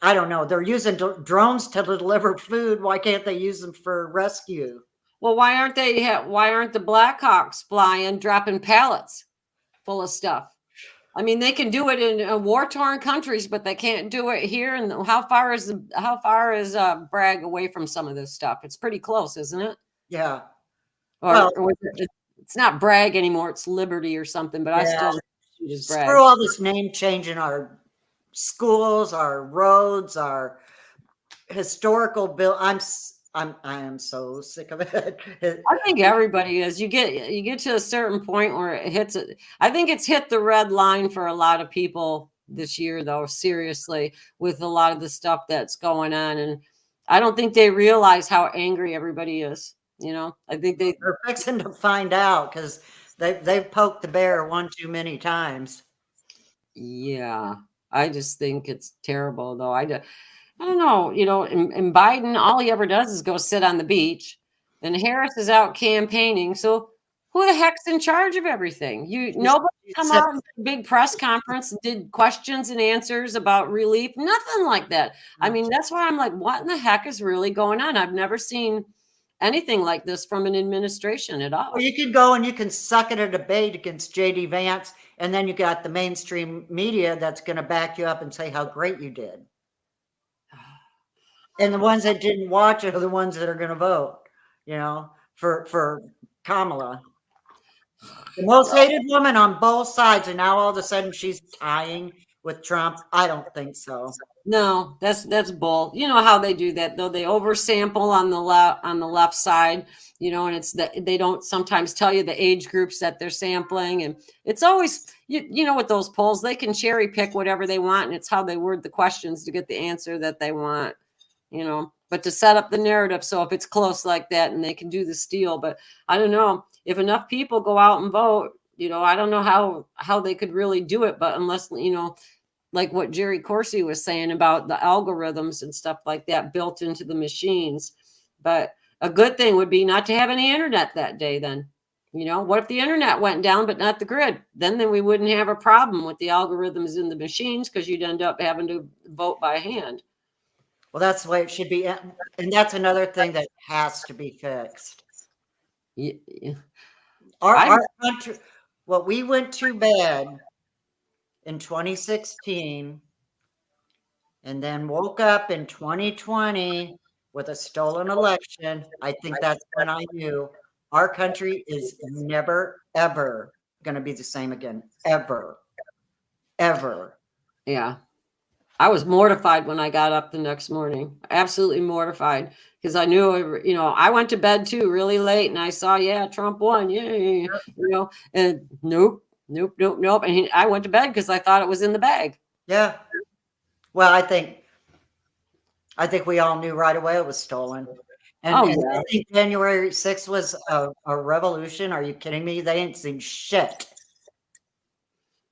I don't know. They're using drones to deliver food. Why can't they use them for rescue? Well, why aren't the Blackhawks flying, dropping pallets full of stuff? I mean, they can do it in war-torn countries, but they can't do it here. And how far is Bragg away from some of this stuff? It's pretty close, isn't it? Yeah. Or it's not Bragg anymore. It's Liberty or something. But I still use Bragg. Screw all this name changing our schools, our roads, our historical bill. I am so sick of it. I think everybody is. You get to a certain point where it hits it. I think it's hit the red line for a lot of people this year, though, seriously, with a lot of the stuff that's going on. And I don't think they realize how angry everybody is. I think they're fixing to find out because they've poked the bear one too many times. Yeah, I just think it's terrible, though. I don't know, and Biden, all he ever does is go sit on the beach, and Harris is out campaigning. So who the heck's in charge of everything? Nobody come out in a big press conference and did questions and answers about relief, nothing like that. I mean, that's why I'm like, what in the heck is really going on? I've never seen anything like this from an administration at all. Well, you can go and you can suck at a debate against JD Vance, and then you got the mainstream media that's going to back you up and say how great you did. And the ones that didn't watch it are the ones that are going to vote, for Kamala. The most hated woman on both sides, and now all of a sudden she's tying with Trump. I don't think so. No, that's bull. You know how they do that, though. They oversample on the left side, and it's that they don't sometimes tell you the age groups that they're sampling, and it's always with those polls, they can cherry pick whatever they want, and it's how they word the questions to get the answer that they want. But to set up the narrative, so if it's close like that, and they can do the steal. But I don't know if enough people go out and vote. I don't know how they could really do it, but unless like what Jerry Corsi was saying about the algorithms and stuff like that built into the machines. But a good thing would be not to have any internet that day. Then, what if the internet went down, but not the grid? Then we wouldn't have a problem with the algorithms in the machines, because you'd end up having to vote by hand. Well, that's the way it should be. And that's another thing that has to be fixed. Yeah. Our country, what we went to bed in 2016 and then woke up in 2020 with a stolen election, I think that's when I knew our country is never, ever going to be the same again. Ever. Ever. Yeah. I was mortified when I got up the next morning. Absolutely mortified because I knew, I went to bed too really late and I saw, yeah, Trump won. Yay. And nope, nope, nope, nope. And I went to bed because I thought it was in the bag. Yeah. Well, I think we all knew right away it was stolen. And, Oh, and yeah. I think January 6th was a revolution. Are you kidding me? They ain't seen shit.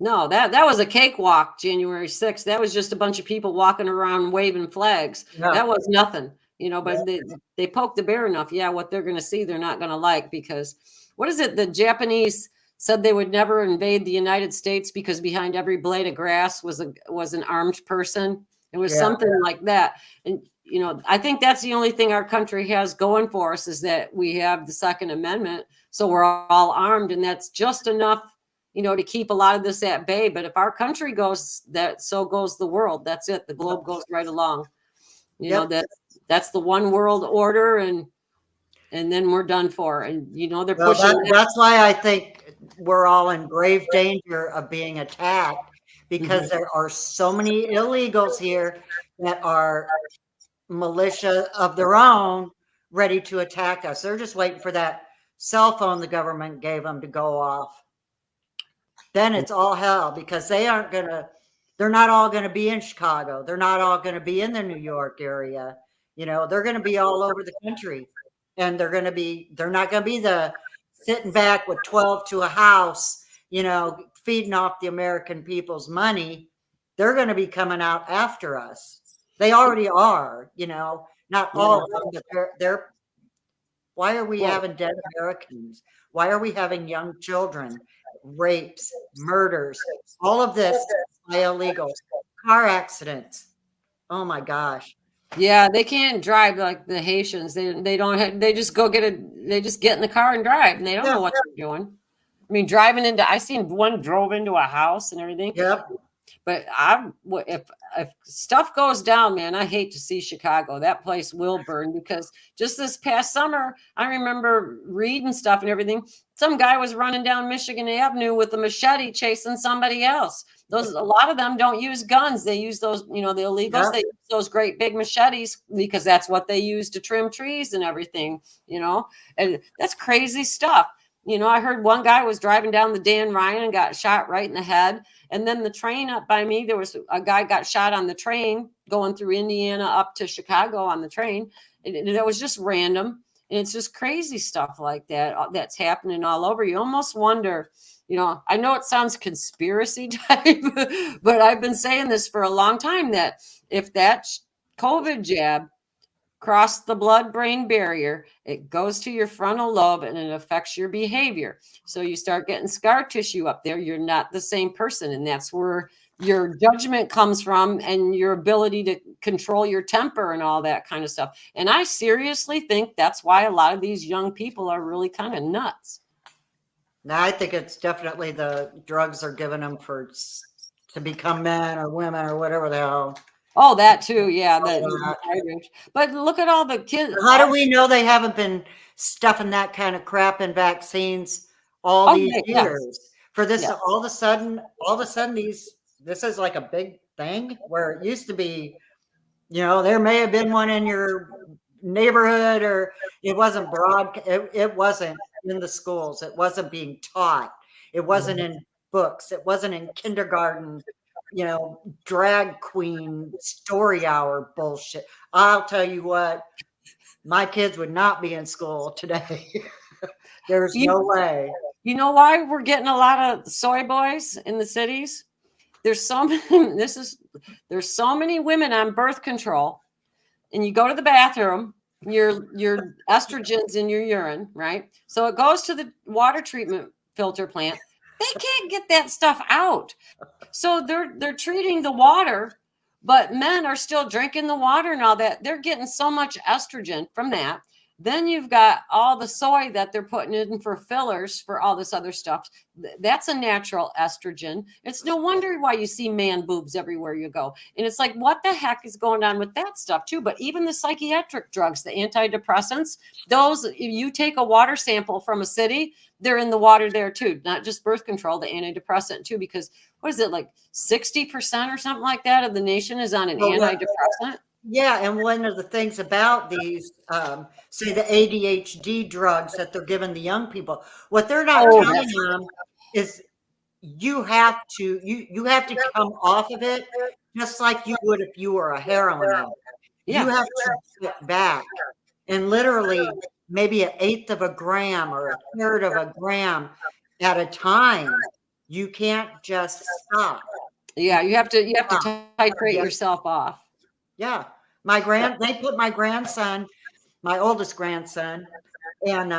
No, that was a cakewalk, January 6th. That was just a bunch of people walking around waving flags. Yeah. That was nothing, but they poked the bear enough. Yeah, what they're going to see, they're not going to like because what is it? The Japanese said they would never invade the United States because behind every blade of grass was an armed person. It was something like that. And, I think that's the only thing our country has going for us is that we have the Second Amendment. So we're all armed and that's just enough to keep a lot of this at bay. But if our country goes, so goes the world. That's it. The globe goes right along. That's the one world order, and then we're done for. And they're pushing. That's why I think we're all in grave danger of being attacked because there are so many illegals here that are militia of their own ready to attack us. They're just waiting for that cell phone the government gave them to go off. Then it's all hell because they're not all going to be in Chicago. They're not all going to be in the New York area. They're going to be all over the country and they're not going to be the sitting back with 12 to a house, feeding off the American people's money. They're going to be coming out after us. They already are, not all of them, but they're why are we having dead Americans? Why are we having young children? Rapes, murders, all of this by illegals, car accidents. Oh my gosh. Yeah, they can't drive like the Haitians. They don't have, they just they just get in the car and drive and they don't know what they're doing. I mean, I seen one drove into a house and everything. Yep. But if stuff goes down, man, I hate to see Chicago. That place will burn because just this past summer, I remember reading stuff and everything. Some guy was running down Michigan Avenue with a machete chasing somebody else. A lot of them don't use guns. They use those, the illegals. They use those great big machetes because that's what they use to trim trees and everything, and that's crazy stuff. I heard one guy was driving down the Dan Ryan and got shot right in the head. And then the train up by me, there was a guy got shot on the train going through Indiana up to Chicago on the train. And that was just random. And it's just crazy stuff like that that's happening all over. You almost wonder, I know it sounds conspiracy type, but I've been saying this for a long time that if that COVID jab cross the blood-brain barrier, it goes to your frontal lobe and it affects your behavior. So you start getting scar tissue up there. You're not the same person. And that's where your judgment comes from and your ability to control your temper and all that kind of stuff. And I seriously think that's why a lot of these young people are really kind of nuts. Now, I think it's definitely the drugs are giving them to become men or women or whatever the hell. Oh, that too. Yeah. But look at all the kids. How do we know they haven't been stuffing that kind of crap in vaccines all these years? For this, all of a sudden, this is like a big thing where it used to be, there may have been one in your neighborhood or it wasn't it wasn't in the schools. It wasn't being taught. It wasn't in books. It wasn't in kindergarten. Drag queen story hour bullshit. I'll tell you what, my kids would not be in school today. There's no way. You know why we're getting a lot of soy boys in the cities? There's so many women on birth control, and you go to the bathroom, your estrogen's in your urine, right? So it goes to the water treatment filter plant. They can't get that stuff out. So they're treating the water, but men are still drinking the water and all that. They're getting so much estrogen from that. Then you've got all the soy that they're putting in for fillers for all this other stuff. That's a natural estrogen. It's no wonder why you see man boobs everywhere you go. And it's like, what the heck is going on with that stuff too? But even the psychiatric drugs, the antidepressants, those, if you take a water sample from a city, they're in the water there too, not just birth control, the antidepressant too, because what is it, like 60% or something like that of the nation is on an antidepressant? Yeah, and one of the things about these, say the ADHD drugs that they're giving the young people, what they're not Oh, telling them is you have to come off of it just like you would if you were a heroin addict. You yeah. have to get back, and literally maybe an eighth of a gram or a third of a gram at a time. You can't just stop. Yeah, you have to titrate Yeah. yourself off. Yeah. They put my grandson, my oldest grandson, and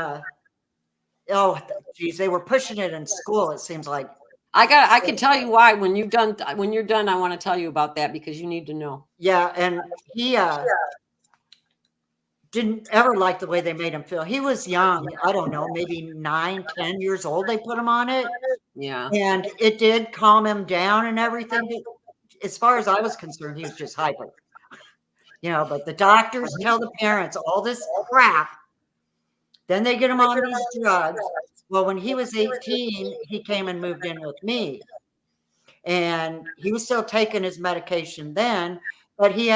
oh geez, they were pushing it in school, it seems like. I can tell you why when you're done, I want to tell you about that because you need to know. Yeah, and he didn't ever like the way they made him feel. He was young, I don't know, maybe 9, 10 years old. They put him on it, Yeah. and it did calm him down and everything. But as far as I was concerned, he was just hyper. But the doctors tell the parents all this crap. Then they get him on these drugs. Well, when he was 18, he came and moved in with me. And he was still taking his medication then, but he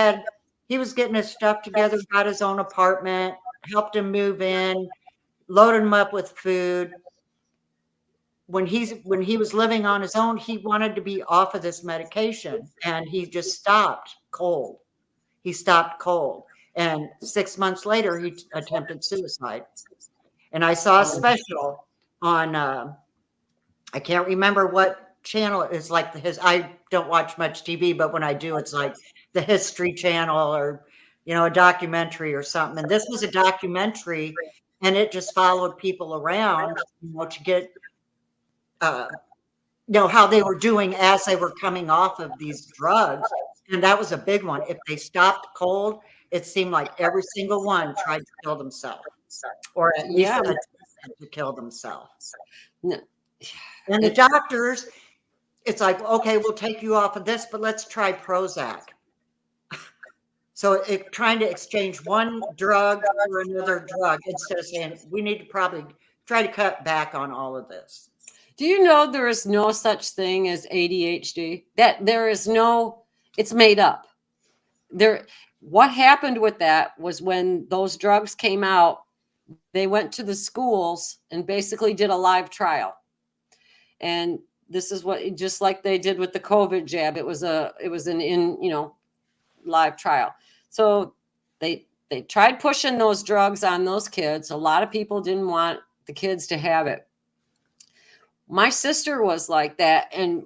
was getting his stuff together, got his own apartment, helped him move in, loaded him up with food. When he was living on his own, he wanted to be off of this medication, and he just stopped cold. He stopped cold. And 6 months later, he attempted suicide. And I saw a special on, I can't remember what channel it is, like I don't watch much TV, but when I do, it's like the History Channel or, a documentary or something. And this was a documentary, and it just followed people around, to get, how they were doing as they were coming off of these drugs. And that was a big one. If they stopped cold, it seemed like every single one tried to kill themselves, or at least attempted to kill themselves. No. And the doctors, it's like, okay, we'll take you off of this, but let's try Prozac. So trying to exchange one drug for another drug instead of saying we need to probably try to cut back on all of this. Do you know there is no such thing as ADHD? That there is no, it's made up. What happened with that was when those drugs came out, they went to the schools and basically did a live trial. And this is what, just like they did with the COVID jab, it was an live trial. So they tried pushing those drugs on those kids. A lot of people didn't want the kids to have it. My sister was like that. And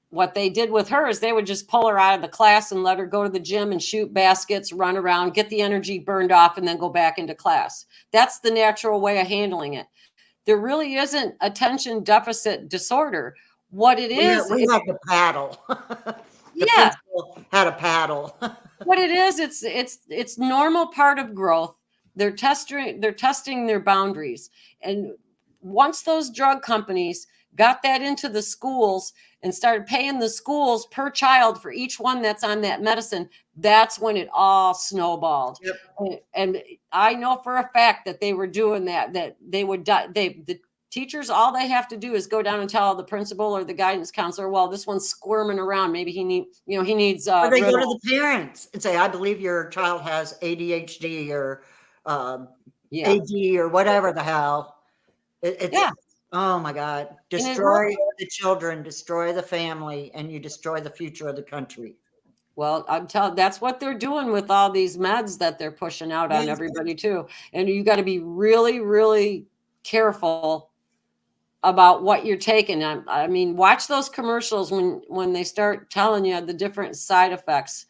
what they did with her is they would just pull her out of the class and let her go to the gym and shoot baskets, run around, get the energy burned off, and then go back into class. That's the natural way of handling it. There really isn't attention deficit disorder. What it is, we had to paddle. Yeah, had a paddle. what it is, it's normal part of growth. They're testing their boundaries, and once those drug companies got that into the schools and started paying the schools per child for each one that's on that medicine, that's when it all snowballed. Yep. And I know for a fact that they were doing that they would the teachers, all they have to do is go down and tell the principal or the guidance counselor, well, this one's squirming around, maybe he needs or they go to the parents and say, I believe your child has ADHD or AD or whatever the hell. Oh my God. Destroy the children, destroy the family, and you destroy the future of the country. Well, that's what they're doing with all these meds that they're pushing out on everybody too. And you got to be really, really careful about what you're taking. I mean, watch those commercials when they start telling you the different side effects.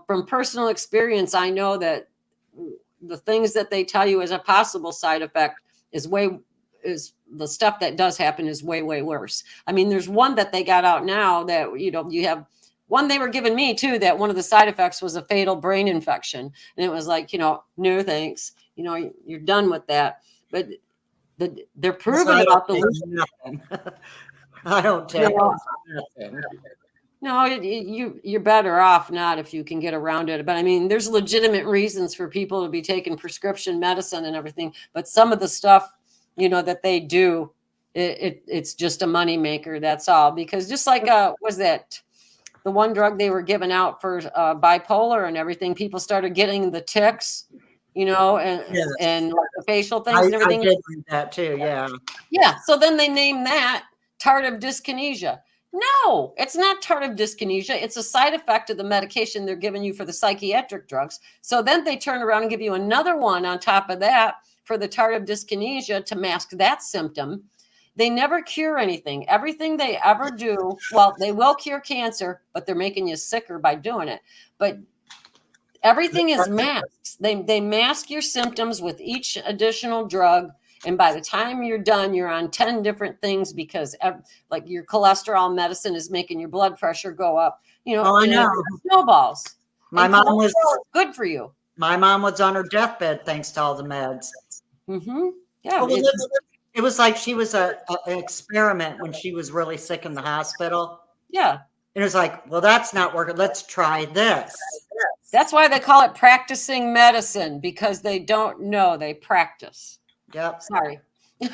From personal experience, I know that the things that they tell you as a possible side effect is the stuff that does happen is way, way worse. I mean, there's one that they got out now that, you have one they were giving me too, that one of the side effects was a fatal brain infection. And it was like, no thanks. You're done with that. But they're proving about the nothing. I don't take nothing. No, you're better off not if you can get around it. But I mean, there's legitimate reasons for people to be taking prescription medicine and everything. But some of the stuff, that they do It's just a moneymaker. That's all. Because just like was that the one drug they were giving out for bipolar and everything, people started getting the tics, Yes. and like the facial things and I everything. did read that too. Yeah. Yeah. So then they named that tardive dyskinesia. No, it's not tardive dyskinesia. It's a side effect of the medication they're giving you for the psychiatric drugs. So then they turn around and give you another one on top of that for the tardive dyskinesia to mask that symptom. They never cure anything. Everything they ever do, well, they will cure cancer, but they're making you sicker by doing it. But everything is masks. They mask your symptoms with each additional drug. And by the time you're done, you're on 10 different things because like your cholesterol medicine is making your blood pressure go up. Oh, I know. Snowballs. My And mom cholesterol was is good for you. my mom was on her deathbed thanks to all the meds. Mm-hmm. Yeah. Well, it was like she was an experiment when she was really sick in the hospital. Yeah. And it was like, well, that's not working. Let's try this. That's why they call it practicing medicine, because they don't know, they practice. Yep. Sorry.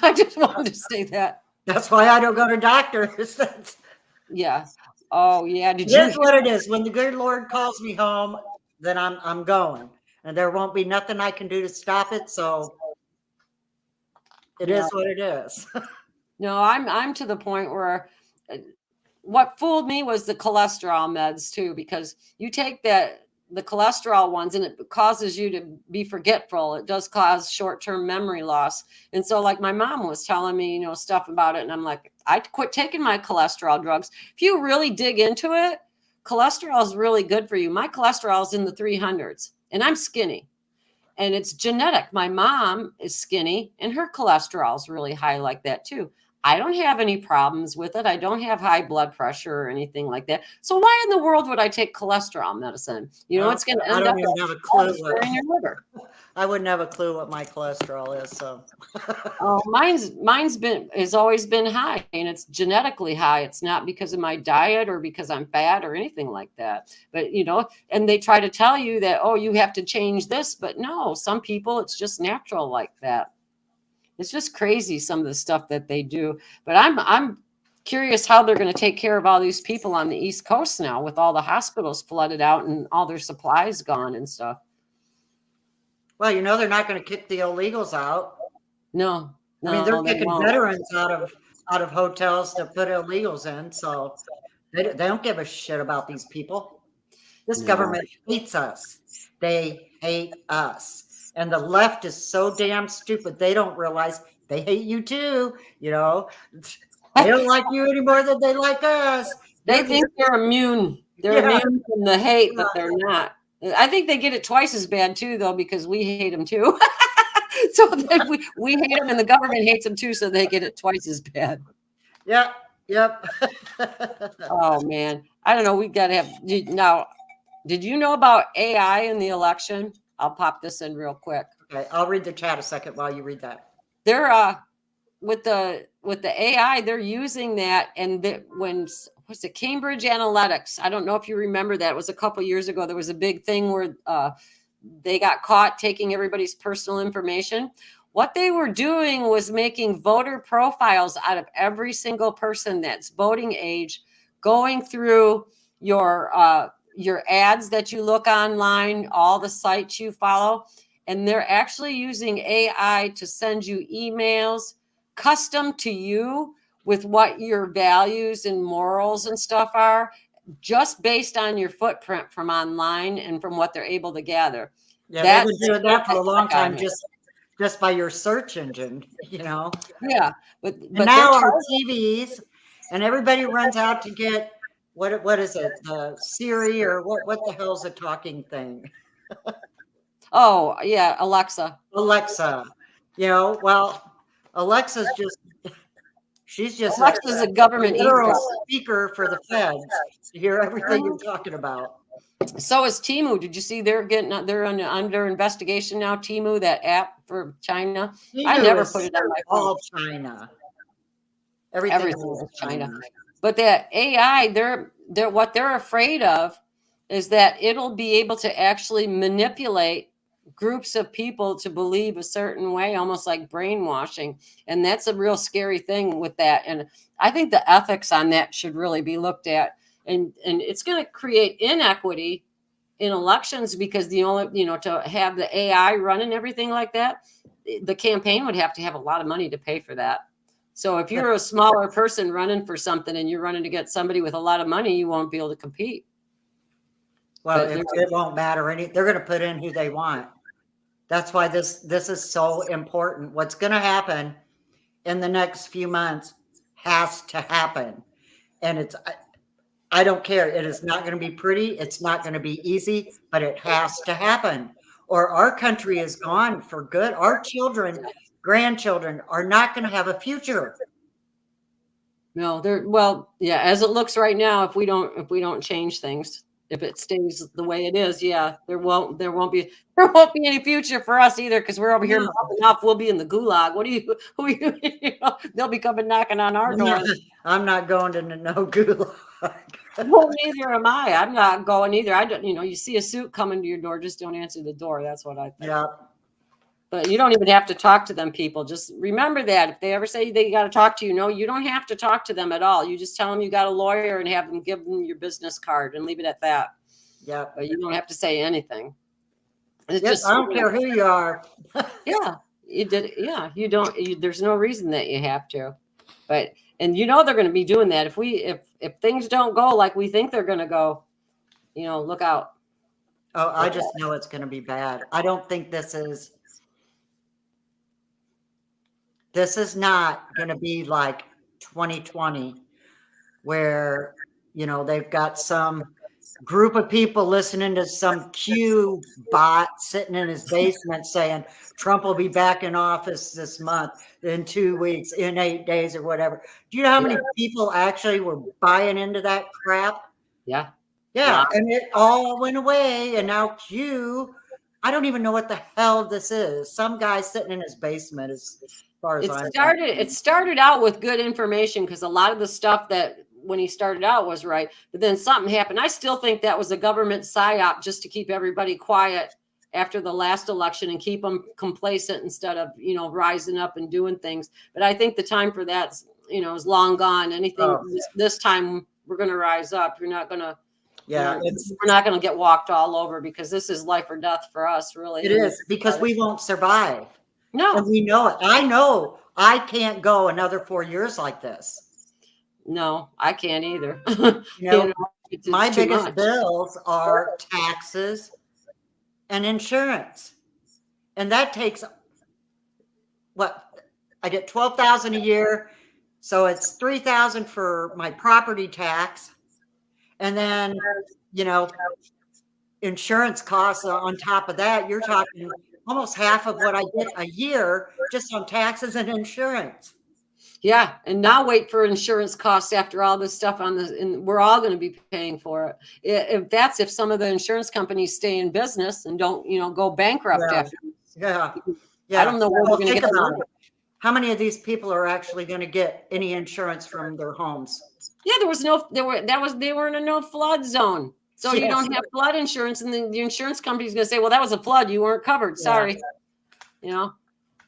I just wanted to say that. That's why I don't go to doctors. Yeah. Oh, yeah. Here's what it is. When the good Lord calls me home, then I'm going. And there won't be nothing I can do to stop it. So it is what it is. No, I'm to the point where what fooled me was the cholesterol meds too, because you take the cholesterol ones and it causes you to be forgetful. It does cause short-term memory loss. And so like my mom was telling me, stuff about it. And I'm like, I quit taking my cholesterol drugs. If you really dig into it, cholesterol is really good for you. My cholesterol is in the 300s and I'm skinny. And it's genetic. My mom is skinny and her cholesterol is really high like that too. I don't have any problems with it. I don't have high blood pressure or anything like that. So why in the world would I take cholesterol medicine? It's going to end up even have a clue in your liver. I wouldn't have a clue what my cholesterol is. So Oh, mine's has always been high, and it's genetically high. It's not because of my diet or because I'm fat or anything like that. But and they try to tell you that, oh, you have to change this, but no, some people it's just natural like that. It's just crazy, some of the stuff that they do. But I'm curious how they're going to take care of all these people on the East Coast now with all the hospitals flooded out and all their supplies gone and stuff. Well, they're not going to kick the illegals out. No, I mean, they're kicking veterans out of hotels to put illegals in. So they don't give a shit about these people. This government hates us. They hate us. And the left is so damn stupid. They don't realize they hate you too. They don't like you any more than they like us. They think they're immune. They're immune from the hate, but they're not. I think they get it twice as bad too, though, because we hate them too. So we hate them and the government hates them too, so they get it twice as bad. Yep. Oh, man. I don't know. We got to have now. Did you know about AI in the election? I'll pop this in real quick. Okay, I'll read the chat a second while you read that. They're with the AI, they're using that, and what's it, Cambridge Analytics? I don't know if you remember that. It was a couple years ago. There was a big thing where they got caught taking everybody's personal information. What they were doing was making voter profiles out of every single person that's voting age, going through your ads that you look online, all the sites you follow, and they're actually using AI to send you emails custom to you with what your values and morals and stuff are, just based on your footprint from online and from what they're able to gather. Yeah, they've been doing that for a long time, just by your search engine, Yeah, but now our TVs, and everybody runs out to get what is it, the Siri, or what the hell's a talking thing? Oh yeah, Alexa. Well, Alexa's Alexa's a government speaker for the feds to hear everything you're talking about. So is Temu. Did you see they're under investigation now? Temu, that app for China. Temu I never put it on my phone. All China. Everything is China. But that AI, they're what they're afraid of is that it'll be able to actually manipulate groups of people to believe a certain way, almost like brainwashing. And that's a real scary thing with that. And I think the ethics on that should really be looked at. And it's going to create inequity in elections because the only, to have the AI running everything like that, the campaign would have to have a lot of money to pay for that. So if you're a smaller person running for something and you're running against somebody with a lot of money, you won't be able to compete. Well, it won't matter. They're going to put in who they want. That's why this is so important. What's going to happen in the next few months has to happen. And I don't care. It is not going to be pretty. It's not going to be easy, but it has to happen. Or our country is gone for good. Our children, grandchildren are not going to have a future. No, yeah, as it looks right now, if we don't change things, if it stays the way it is, yeah, there won't be any future for us either, because we're over here mopping up. We'll be in the gulag. Who are you? They'll be coming knocking on our door. I'm not going to no gulag. Well, neither am I. I'm not going either. I don't, you see a suit coming to your door, just don't answer the door. That's what I think. Yeah. But you don't even have to talk to them, people. Just remember that if they ever say they got to talk to you, you don't have to talk to them at all. You just tell them you got a lawyer and have them give them your business card and leave it at that. Yeah. But you don't have to say anything. It's just, I don't care who you are. Yeah, you did. Yeah, you don't. There's no reason that you have to. But they're going to be doing that if things don't go like we think they're going to go. Look out. Oh, I just know it's going to be bad. I don't think this is not going to be like 2020 where, they've got some group of people listening to some Q bot sitting in his basement saying Trump will be back in office this month, in 2 weeks, in 8 days or whatever. Do you know how many people actually were buying into that crap? Yeah. Yeah. And it all went away. And now I don't even know what the hell this is. Some guy sitting in his basement as far as it started out with good information because a lot of the stuff that when he started out was right, but then something happened. I still think that was a government psyop just to keep everybody quiet after the last election and keep them complacent instead of, rising up and doing things. But I think the time for that, is long gone. Anything this time we're going to rise up. You're not going to, we're not going to get walked all over because this is life or death for us, really. It is because we won't survive. No. And we know it. I know I can't go another 4 years like this. No, I can't either. My biggest bills are taxes and insurance. And that takes I get $12,000 a year. So it's $3,000 for my property tax. And then, insurance costs on top of that. You're talking almost half of what I get a year just on taxes and insurance. Yeah, and now wait for insurance costs after all this stuff and we're all going to be paying for it. If some of the insurance companies stay in business and don't, go bankrupt after. Yeah. I don't know where we're going to get the money. How many of these people are actually going to get any insurance from their homes? Yeah, they were in a no flood zone. So you don't have flood insurance, and the insurance company's going to say, well, that was a flood. You weren't covered. Sorry.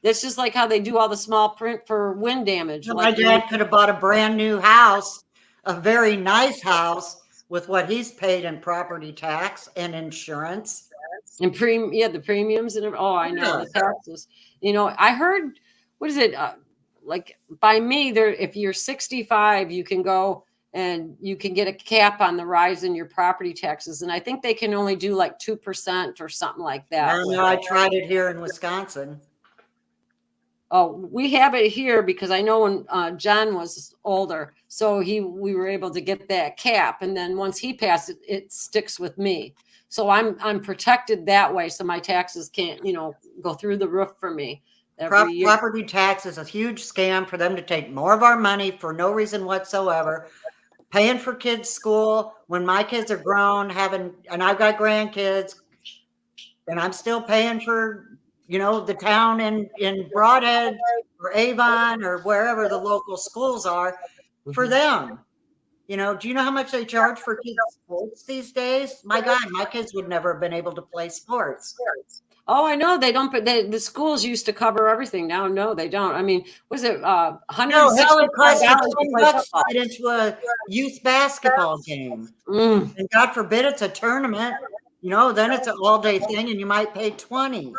It's just like how they do all the small print for wind damage. My dad could have bought a brand new house, a very nice house, with what he's paid in property tax and insurance. And the premiums and I know the taxes. I heard, what is it? Like by me, if you're 65, you can go and you can get a cap on the rise in your property taxes. And I think they can only do like 2% or something like that. I tried it here in Wisconsin. Oh, we have it here because I know when John was older, so we were able to get that cap. And then once he passed it, it sticks with me. So I'm protected that way. So my taxes can't, go through the roof for me. Property tax is a huge scam for them to take more of our money for no reason whatsoever. Paying for kids' school when my kids are grown, and I've got grandkids, and I'm still paying for, the town in Broadhead or Avon or wherever the local schools are for them. Do you know how much they charge for kids' sports these days? My God, my kids would never have been able to play sports. Oh, I know they don't, but the schools used to cover everything. Now, no, they don't. I mean, was it No, hell, it costs you $165 to 10 play bucks to football? get into a youth basketball game. Mm, And God forbid it's a tournament, then it's an all day thing and you might pay 20.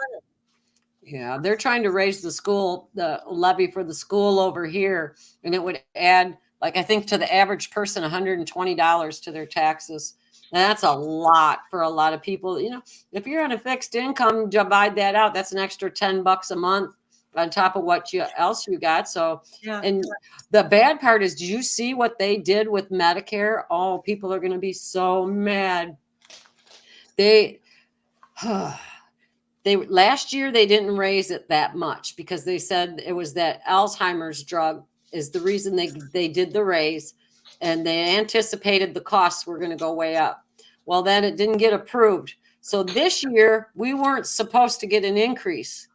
yeah, they're trying to raise the levy for the school over here, and it would add, like, I think to the average person, $120 to their taxes. And that's a lot for a lot of people. If you're on a fixed income, divide that out. That's an extra $10 a month on top of what else you got. So, Yeah. and the bad part is, did you see what they did with Medicare? Oh, people are going to be so mad. They last year they didn't raise it that much because they said it was that Alzheimer's drug is the reason they did the raise, and they anticipated the costs were going to go way up. Well, then it didn't get approved. So this year we weren't supposed to get an increase.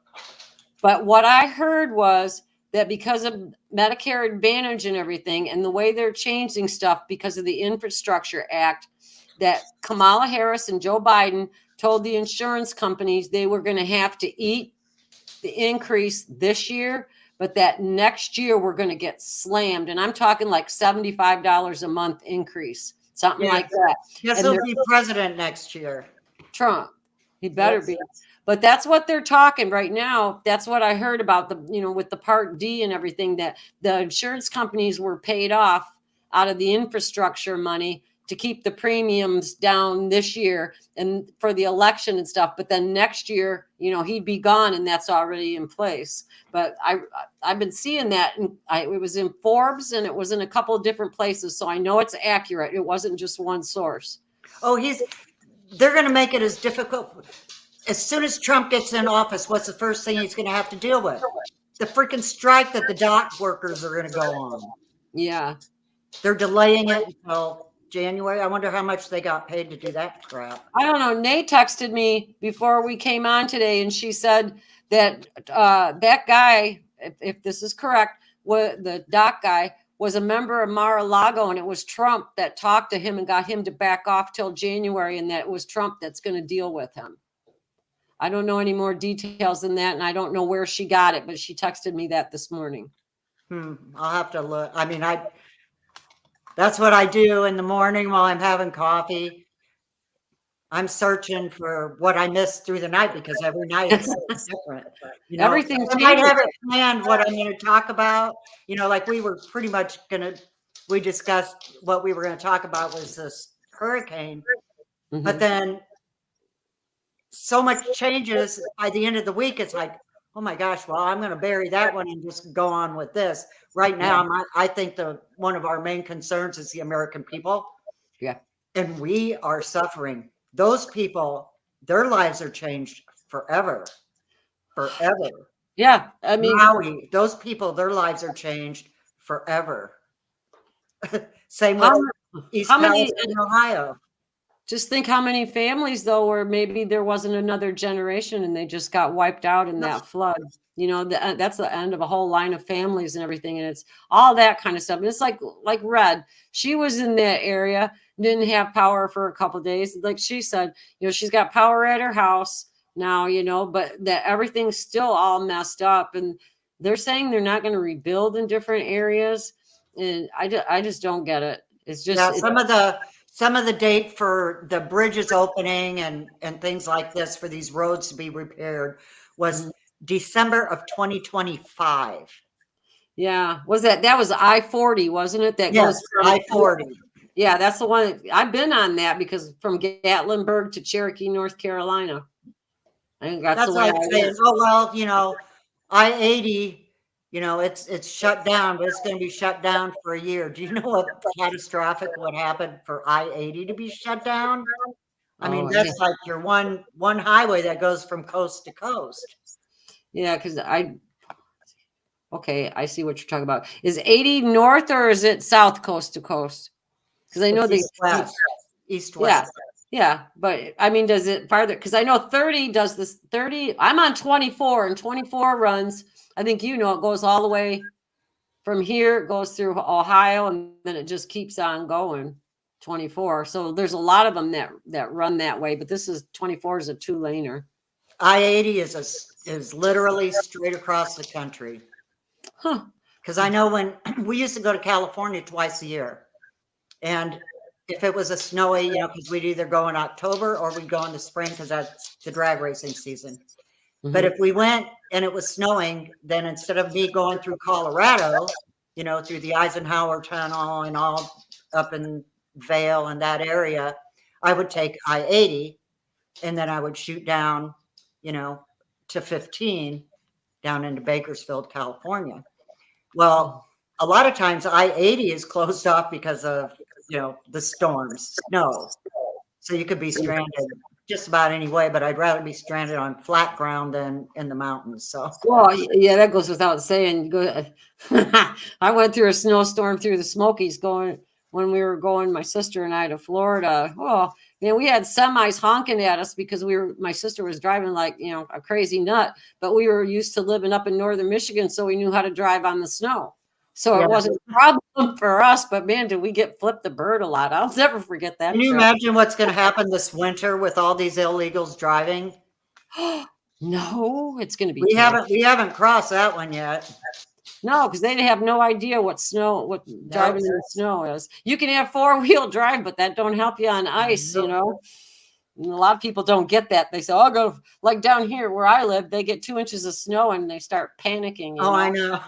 But what I heard was that because of Medicare Advantage and everything and the way they're changing stuff because of the Infrastructure Act, that Kamala Harris and Joe Biden told the insurance companies they were going to have to eat the increase this year, but that next year we're going to get slammed. And I'm talking like $75 a month increase, something like that. Yes, And he'll be president next year. Trump. He better be. But that's what they're talking right now. That's what I heard about with the Part D and everything, that the insurance companies were paid off out of the infrastructure money to keep the premiums down this year and for the election and stuff. But then next year, he'd be gone, and that's already in place. But I've been seeing that, and it was in Forbes and it was in a couple of different places. So I know it's accurate. It wasn't just one source. Oh, they're going to make it as difficult. As soon as Trump gets in office, what's the first thing he's going to have to deal with? The freaking strike that the dock workers are going to go on. Yeah. They're delaying it until January. I wonder how much they got paid to do that crap. I don't know. Nate texted me before we came on today, and she said that that guy, if this is correct, the doc guy was a member of Mar-a-Lago, and it was Trump that talked to him and got him to back off till January, and that it was Trump that's going to deal with him. I don't know any more details than that, and I don't know where she got it, but she texted me that this morning. I'll have to look. I mean, that's what I do in the morning while I'm having coffee. I'm searching for what I missed through the night because every night it's different. Everything I might have it planned what I'm going to talk about. Like we were pretty much we discussed what we were going to talk about was this hurricane, but then so much changes by the end of the week. It's like, oh my gosh, well, I'm going to bury that one and just go on with this. Right now, I think one of our main concerns is the American people. Yeah. And we are suffering. Those people, their lives are changed forever. Forever. Yeah. I mean, Maui, those people, their lives are changed forever. Same with East Palestine, Ohio. Just think how many families, though, where maybe there wasn't another generation and they just got wiped out in that flood. That's the end of a whole line of families and everything. And it's all that kind of stuff. And it's like Red. She was in that area, didn't have power for a couple of days. Like she said, she's got power at her house now, but that everything's still all messed up. And they're saying they're not going to rebuild in different areas. And I just don't get it. It's just some of the date for the bridges opening and things like this for these roads to be repaired was December of 2025. Yeah. That was I-40, wasn't it? That goes from I-40. Yeah, that's the one. I've been on that because from Gatlinburg to Cherokee, North Carolina. I think that's the way like saying, oh, well, I-80, it's shut down, but it's going to be shut down for a year. Do you know what catastrophic would happen for I-80 to be shut down? I mean, that's like your one highway that goes from coast to coast. Yeah, because I see what you're talking about. Is 80 north or is it south coast to coast? Because I know east west. Yeah, but I mean, does it farther? Because I know 30 does this. 30. I'm on 24, and 24 runs. I think it goes all the way from here. It goes through Ohio, and then it just keeps on going. 24. So there's a lot of them that run that way. But 24 is a 2-laner. I-80 is literally straight across the country. Huh. Because I know when we used to go to California twice a year, and if it was a snowy, because we'd either go in October or we'd go in the spring because that's the drag racing season. But Mhm. if we went and it was snowing, then instead of me going through Colorado, through the Eisenhower Tunnel and all up in Vail and that area, I would take I-80 and then I would shoot down, to 15 down into Bakersfield, California. Well, a lot of times I-80 is closed off because of, the storms, snow. So you could be stranded just about any way, but I'd rather be stranded on flat ground than in the mountains. So, Well, yeah, that goes without saying. I went through a snowstorm through the Smokies when we were going, my sister and I, to Florida. Oh, man, we had semis honking at us because my sister was driving like, a crazy nut, but we were used to living up in northern Michigan, so we knew how to drive on the snow. So Yeah. it wasn't a problem for us, but man, did we get flipped the bird a lot. I'll never forget that can you trip. imagine what's going to happen this winter with all these illegals driving? No, it's going to be We terrible. haven't crossed that one yet. No, because they have no idea what driving in the snow is. You can have four-wheel drive, but that don't help you on ice, Nope. And a lot of people don't get that. They say, "I'll go," like down here where I live, they get 2 inches of snow and they start panicking. Oh, I know.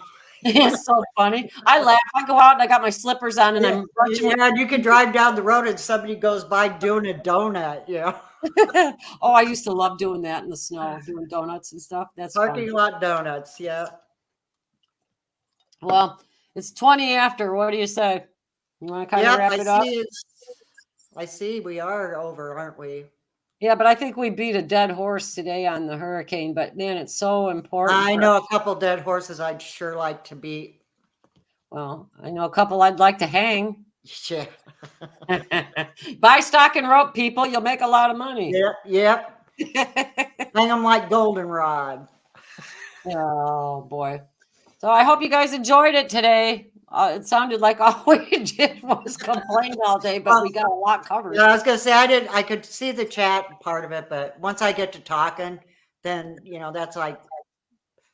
It's so funny. I laugh. I go out and I got my slippers on and I'm rushing. Yeah, you can drive down the road and somebody goes by doing a donut, Oh, I used to love doing that in the snow, doing donuts and stuff. That's Parking fun. lot donuts, yeah. Well, it's 20 after. What do you say? You want to kind of wrap it up? I see we are over, aren't we? Yeah, but I think we beat a dead horse today on the hurricane. But man, it's so important. I know a couple dead horses I'd sure like to beat. Well, I know a couple I'd like to hang. Yeah. Buy stock and rope, people. You'll make a lot of money. Yep. Hang them like goldenrod. Oh, boy. So I hope you guys enjoyed it today. It sounded like all we did was complain all day, but we got a lot covered. Yeah, I was going to say, I could see the chat part of it, but once I get to talking, then, that's like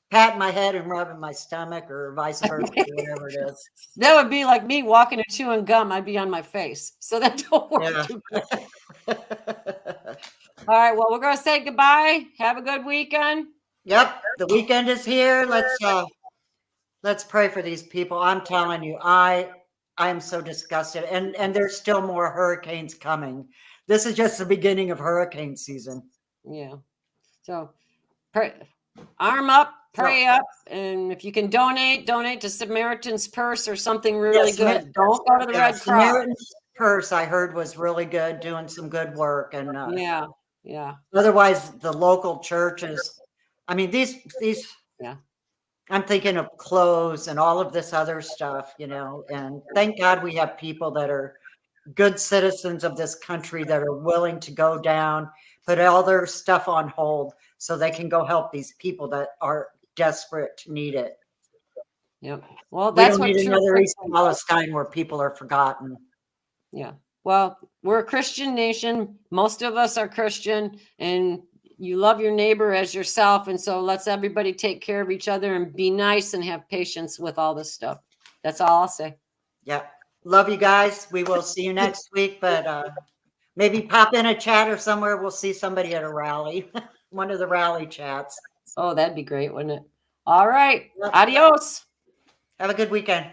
patting my head and rubbing my stomach or vice versa, whatever it is. That would be like me walking and chewing gum. I'd be on my face. So that don't work too good. All right. Well, we're going to say goodbye. Have a good weekend. Yep. The weekend is here. Let's pray for these people. I'm telling you, I am so disgusted. And there's still more hurricanes coming. This is just the beginning of hurricane season. Yeah. So pray, arm up, pray up. And if you can donate to Samaritan's Purse or something really good. Don't go to the Red Cross. Samaritan's Purse, I heard, was really good, doing some good work. And yeah. Otherwise, the local churches, I mean, these yeah. I'm thinking of clothes and all of this other stuff, and thank God we have people that are good citizens of this country that are willing to go down, put all their stuff on hold so they can go help these people that are desperate to need it. Yep. Well, that's what need another East Palestine where people are forgotten. Yeah. Well, we're a Christian nation. Most of us are Christian, and you love your neighbor as yourself. And so let's everybody take care of each other and be nice and have patience with all this stuff. That's all I'll say. Yeah. Love you guys. We will see you next week, but maybe pop in a chat or somewhere. We'll see somebody at a rally, one of the rally chats. Oh, that'd be great, wouldn't it? All right. Yep. Adios. Have a good weekend.